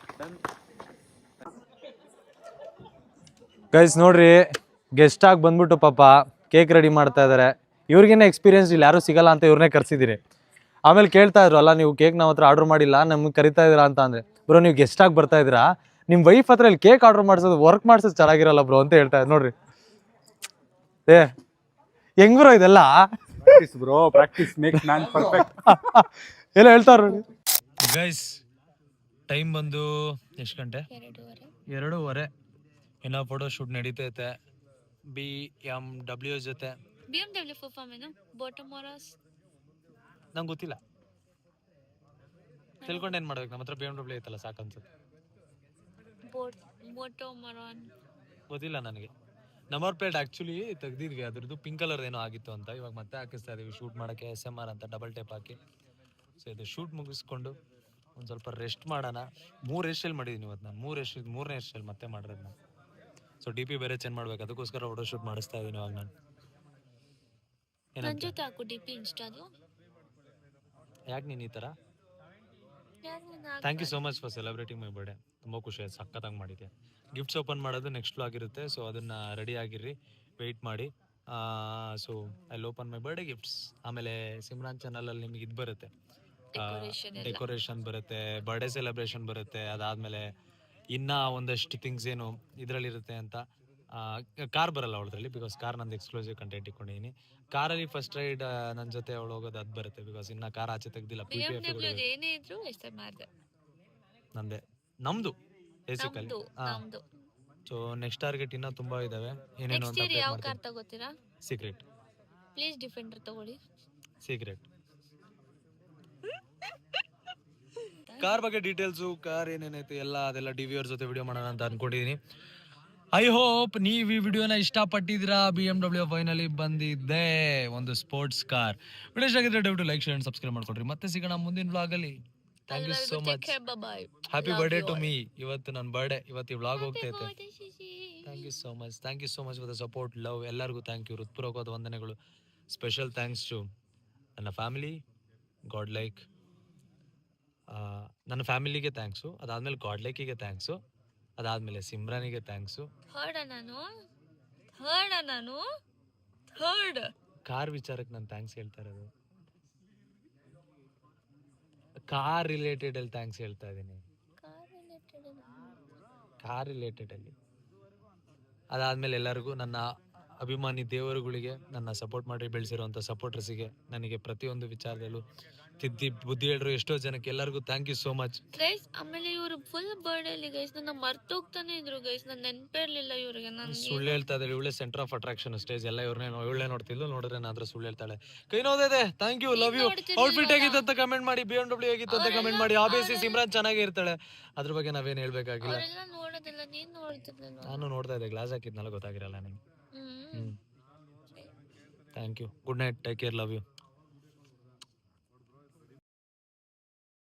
ಗೈಸ್ ನೋಡ್ರಿ, ಗೆಸ್ಟ್ ಆಗಿ ಬಂದ್ಬಿಟ್ಟು ಪಾಪ ಕೇಕ್ ರೆಡಿ ಮಾಡ್ತಾ ಇದಾರೆ. ಇವ್ರಿಗೇನೆ ಎಕ್ಸ್ಪೀರಿಯನ್ಸ್ ಇಲ್ಲಿ ಯಾರು ಸಿಗಲ್ಲ ಅಂತ ಇವ್ರನ್ನೇ ಕರ್ಸಿದಿರಿ. ಆಮೇಲೆ ಕೇಳ್ತಾ ಇದ್ರು, ಅಲ್ಲ ನೀವು ಕೇಕ್ ನಾವು ಹತ್ರ ಆರ್ಡರ್ ಮಾಡಿಲ್ಲ, ನಮ್ಗೆ ಕರಿತಾ ಇದ್ದೀರಾ ಅಂತ. ಅಂದ್ರೆ ಬ್ರೋ ನೀವು ಗೆಸ್ಟ್ ಆಗಿ ಬರ್ತಾ ಇದ್ದೀರಾ, ನಿಮ್ಮ ವೈಫ್ ಹತ್ರ ಇಲ್ಲಿ ಕೇಕ್ ಆರ್ಡರ್ ಮಾಡಿಸೋದು, ವರ್ಕ್ ಮಾಡಿಸೋದು ಚೆನ್ನಾಗಿರಲ್ಲ ಬ್ರೋ ಅಂತ ಹೇಳ್ತಾ ಇದ್ರು. ನೋಡ್ರಿ ಹೆಂಗ್ ಬ್ರೋ ಇದೆಲ್ಲ? ಎಲ್ಲ ಹೇಳ್ತಾರ. ಗೈಸ್ ಟೈಮ್ ಬಂದು ಎಷ್ಟು ಗಂಟೆ? 2:30. ಇನ್ನ ಫೋಟೋ ಶೂಟ್ ನಡೀತೈತೆ BMW ಜೊತೆ. BMW ಫುಲ್ ಫಾರ್ಮ್ ಏನು? ಬೋಟಮೋರಾಸ್. ನಂಗೆ ಗೊತ್ತಿಲ್ಲ. ತಿಳ್ಕೊಂಡು ಏನು ಮಾಡ್ಬೇಕು? ನಮ್ಮ ಹತ್ರ BMW ಐತಲ್ಲ ಸಾಕನ್ಸುತ್ತೆ. ಬೋಟಮೋರಾನ್ ಗೊತ್ತಿಲ್ಲ ನನಗೆ. ನಂಬರ್ ಪ್ಲೇಟ್ ಆ್ಯಕ್ಚುಲಿ ತೆಗ್ದಿದ್ವಿ, ಅದ್ರದ್ದು ಪಿಂಕ್ ಕಲರ್ ಏನೋ ಆಗಿತ್ತು ಅಂತ. ಇವಾಗ ಮತ್ತೆ ಹಾಕಿಸ್ತಾ ಇದೀವಿ ಶೂಟ್ ಮಾಡೋಕ್ಕೆ SMR ಅಂತ ಡಬಲ್ ಟೇಪ್ ಹಾಕಿ. ಸೊ ಇದು ಶೂಟ್ ಮುಗಿಸ್ಕೊಂಡು ಒಂದು ಸ್ವಲ್ಪ ರೆಸ್ಟ್ ಮಾಡೋಣ. 3 ಹೇರ್ ಸ್ಟೈಲ್ ಮಾಡಿದ್ದೀನಿ ಇವತ್ತು ನಾನು. 3ನೇ ಹೇರ್ ಸ್ಟೈಲ್ ಮತ್ತೆ ಮಾಡಿರೋದು ನಾನು. ಸೊ DP ಬೇರೆ ಚೇಂಜ್ ಮಾಡ್ಬೇಕು, ಅದಕ್ಕೋಸ್ಕರ ಫೋಟೋ ಶೂಟ್ ಮಾಡಿಸ್ತಾ ಇದ್ದೀನಿ ಇವಾಗ ನಾನು. ನನ್ನ ಜೊತೆ ಹಾಕು DP ಇನ್ಸ್ಟಾದು. ಯಾಕೆ ನೀನು ಈ ಥರ? Thank you so much for celebrating my birthday. ತುಂಬ ಖುಷಿ ಆಯ್ತು, ಸಖತ್ತಾಗಿ ಮಾಡಿದ್ದೆ. ಗಿಫ್ಟ್ಸ್ ಓಪನ್ ಮಾಡೋದು ನೆಕ್ಸ್ಟ್ ವ್ಲಾಗ್ ಇರುತ್ತೆ, ಸೊ ಅದನ್ನು ರೆಡಿ ಆಗಿರ್ರಿ, ವೆಯ್ಟ್ ಮಾಡಿ. So I open my birthday gifts. ಆಮೇಲೆ ಸಿಮ್ರಾನ್ ಚಾನಲಲ್ಲಿ ನಿಮಗೆ ಇದು ಬರುತ್ತೆ, ಡೆಕೋರೇಷನ್ ಬರುತ್ತೆ, ಬರ್ಡೇ ಸೆಲೆಬ್ರೇಷನ್ ಬರುತ್ತೆ. ಅದಾದಮೇಲೆ ಇನ್ನೂ ಒಂದಷ್ಟು ಥಿಂಗ್ಸ್ ಏನು ಇದರಲ್ಲಿರುತ್ತೆ ಅಂತ. ಕಾರ್ ಬರಲ್ಲ ಅವಳದ್ರಲ್ಲಿ, ಬಿಕಾಸ್ ಕಾರ್ ನಂದು ಎಕ್ಸ್ಕ್ಲೂಸಿವ್ ಕಂಟೆಂಟ್ ಇಟ್ಕೊಂಡಿದ್ದೀನಿ. ಕಾರಲ್ಲಿ ಫಸ್ಟ್ ರೈಡ್ ನನ್ನ ಜೊತೆ ಅವಳು ಹೋಗೋದು ಅದು ಬರುತ್ತೆ, ಬಿಕಾಸ್ ಇನ್ನು ಕಾರ್ ಆಚೆ ತೆಗ್ದಿಲ್ಲ. ಏನೇ ಇದ್ರು ನಂದೆ, ನಮ್ದು ಬೇಸಿಕಲಿ. ಸೊ ನೆಕ್ಸ್ಟ್ ಟಾರ್ಗೆಟ್ ಇನ್ನೂ ತುಂಬಾ ಇದಾವೆ. ಏನೇನು ಅಂತ ಯಾವ ಕಾರ್ ತಗೋತೀರಾ? ಸೀಕ್ರೆಟ್. ಪ್ಲೀಸ್ ಡಿಫೆಂಡರ್ ತಗೊಳ್ಳಿ. ಸೀಕ್ರೆಟ್. ಕಾರ್ ಬಗ್ಗೆ ಡೀಟೇಲ್ಸು, ಕಾರ್ ಏನೇನೈತೆ ಎಲ್ಲ ಅದೆಲ್ಲ DVR ಜೊತೆ ವಿಡಿಯೋ ಮಾಡೋಣ ಅಂತ ಅನ್ಕೊಂಡಿದೀನಿ. ಐ ಹೋಪ್ ನೀವು ಈ ವಿಡಿಯೋನ ಇಷ್ಟಪಟ್ಟಿದ್ದೀರಾ. BMW ಫೈನಲಿ ಬಂದಿದ್ದೆ, ಒಂದು ಸ್ಪೋರ್ಟ್ಸ್ ಕಾರ್. ವಿಡಿಯೋ ಇಷ್ಟ ಆಗಿದ್ರೆ ದಯವಿಟ್ಟು ಲೈಕ್, ಶೇರ್, ಸಬ್ಸ್ಕ್ರೈಬ್ ಮಾಡ್ಕೊಡ್ರಿ. ಮತ್ತೆ ಸಿಗೋಣ ಮುಂದಿನ ವ್ಲಾಗ್ ಅಲ್ಲಿ. Thank you so much. Happy birthday to me. ಇವತ್ತು ನನ್ನ ಬರ್ಡೇ, ಇವತ್ತು ಈ ವ್ಲಾಗ್ ಹೋಗ್ತೈತೆ. Thank you so much for the support, love. ಎಲ್ಲರಿಗೂ ಥ್ಯಾಂಕ್ ಯು, ಹೃತ್ಪೂರ್ವಕವಾದ ವಂದನೆಗಳು. ಸ್ಪೆಷಲ್ ಥ್ಯಾಂಕ್ಸ್ ಟು ನನ್ನ ಫ್ಯಾಮಿಲಿ, ಗಾಡ್ ಲೈಕ್. ನನ್ನ ಫ್ಯಾಮಿಲಿಗೆ ಥ್ಯಾಂಕ್ಸು, ಅದಾದ್ಮೇಲೆ ಗಾಡ್ ಲೈಕಿಗೆ ಥ್ಯಾಂಕ್ಸು, ಅದಾದ್ಮೇಲೆ ಸಿಮ್ರಾನಿಗೆ ಥ್ಯಾಂಕ್ಸು. ಕಾರ್ ವಿಚಾರಕ್ಕೆ ನಾನು ಥ್ಯಾಂಕ್ಸ್ ಹೇಳ್ತಾ ಇರೋದು. ಕಾರ್ ರಿಲೇಟೆಡ್ ಅಲ್ಲಿ ಥ್ಯಾಂಕ್ಸ್ ಹೇಳ್ತಾ ಇದ್ದೀನಿ. ಕಾರ್ ರಿಲೇಟೆಡ್ ಅಲ್ಲಿ. ಅದಾದ್ಮೇಲೆ ಎಲ್ಲರಿಗೂ, ನನ್ನ ಅಭಿಮಾನಿ ದೇವರುಗಳಿಗೆ, ನನ್ನ ಸಪೋರ್ಟ್ ಮಾಡಿ ಬೆಳೆಸಿರುವಂಥ ಸಪೋರ್ಟರ್ಸಿಗೆ, ನನಗೆ ಪ್ರತಿಯೊಂದು ವಿಚಾರದಲ್ಲೂ ತಿದ್ದಿ ಬುದ್ಧಿ ಹೇಳಿದ್ರು ಎಷ್ಟೋ ಜನಕ್ಕೆ, ಎಲ್ಲರಿಗೂ thank you so much guys. ಆಮೇಲೆ ಇವರು ಫುಲ್ ಬರ್ಡೇಲಿ ಗೈಸ್ ನನ್ನ ಮರ್ತೋಗ್ತಾನೆ ಇದ್ರು ಗೈಸ್, ನಾನು ನೆನಪೇ ಇರ್ಲಿಲ್ಲ ಇವ್ರಿಗೆ. ನಾನು ಸುಳ್ಳು ಹೇಳ್ತಾ ಇದ್ದಾರೆ, ಇವಳೆ ಸೆಂಟರ್ ಆಫ್ ಅಟ್ರಾಕ್ಷನ್ ಸ್ಟೇಜ್ ಎಲ್ಲ. ಇವಳೇ ನೋಡ್ತಿದ್ಲು, ನೋಡಿದ್ರೆ ನಾದ್ರ ಸುಳ್ಳು ಹೇಳ್ತಾಳೆ. ಕೈ ನೋದಿದೆ. Thank you, love you. Outfit ಹೇಗಿತ್ತು ಅಂತ ಕಮೆಂಟ್ ಮಾಡಿ, BMW ಹೇಗಿತ್ತು ಅಂತ ಕಮೆಂಟ್ ಮಾಡಿ. ಆಬ್ವಿಯಸ್ಲಿ ಸಿಮ್ರಾನ್ ಚೆನ್ನಾಗಿ ಇರ್ತಾಳೆ, ಅದ್ರ ಬಗ್ಗೆ ನಾವೇನು ಹೇಳ್ಬೇಕಾಗಿಲ್ಲ. ನೋಡೋದಿಲ್ಲ, ನೀನ್ ನೋಡ್ತಿರ್ಲಿಲ್ಲ. ನಾನು ನೋಡ್ತಾ ಇದ್ದೆ, ಗ್ಲಾಸ್ ಹಾಕಿದ್ನಲ್ಲ, ಗೊತ್ತಾಗಿರಲ್ಲ ನಿಮ್ಗೆ. Thank you. Good night, take care, love you.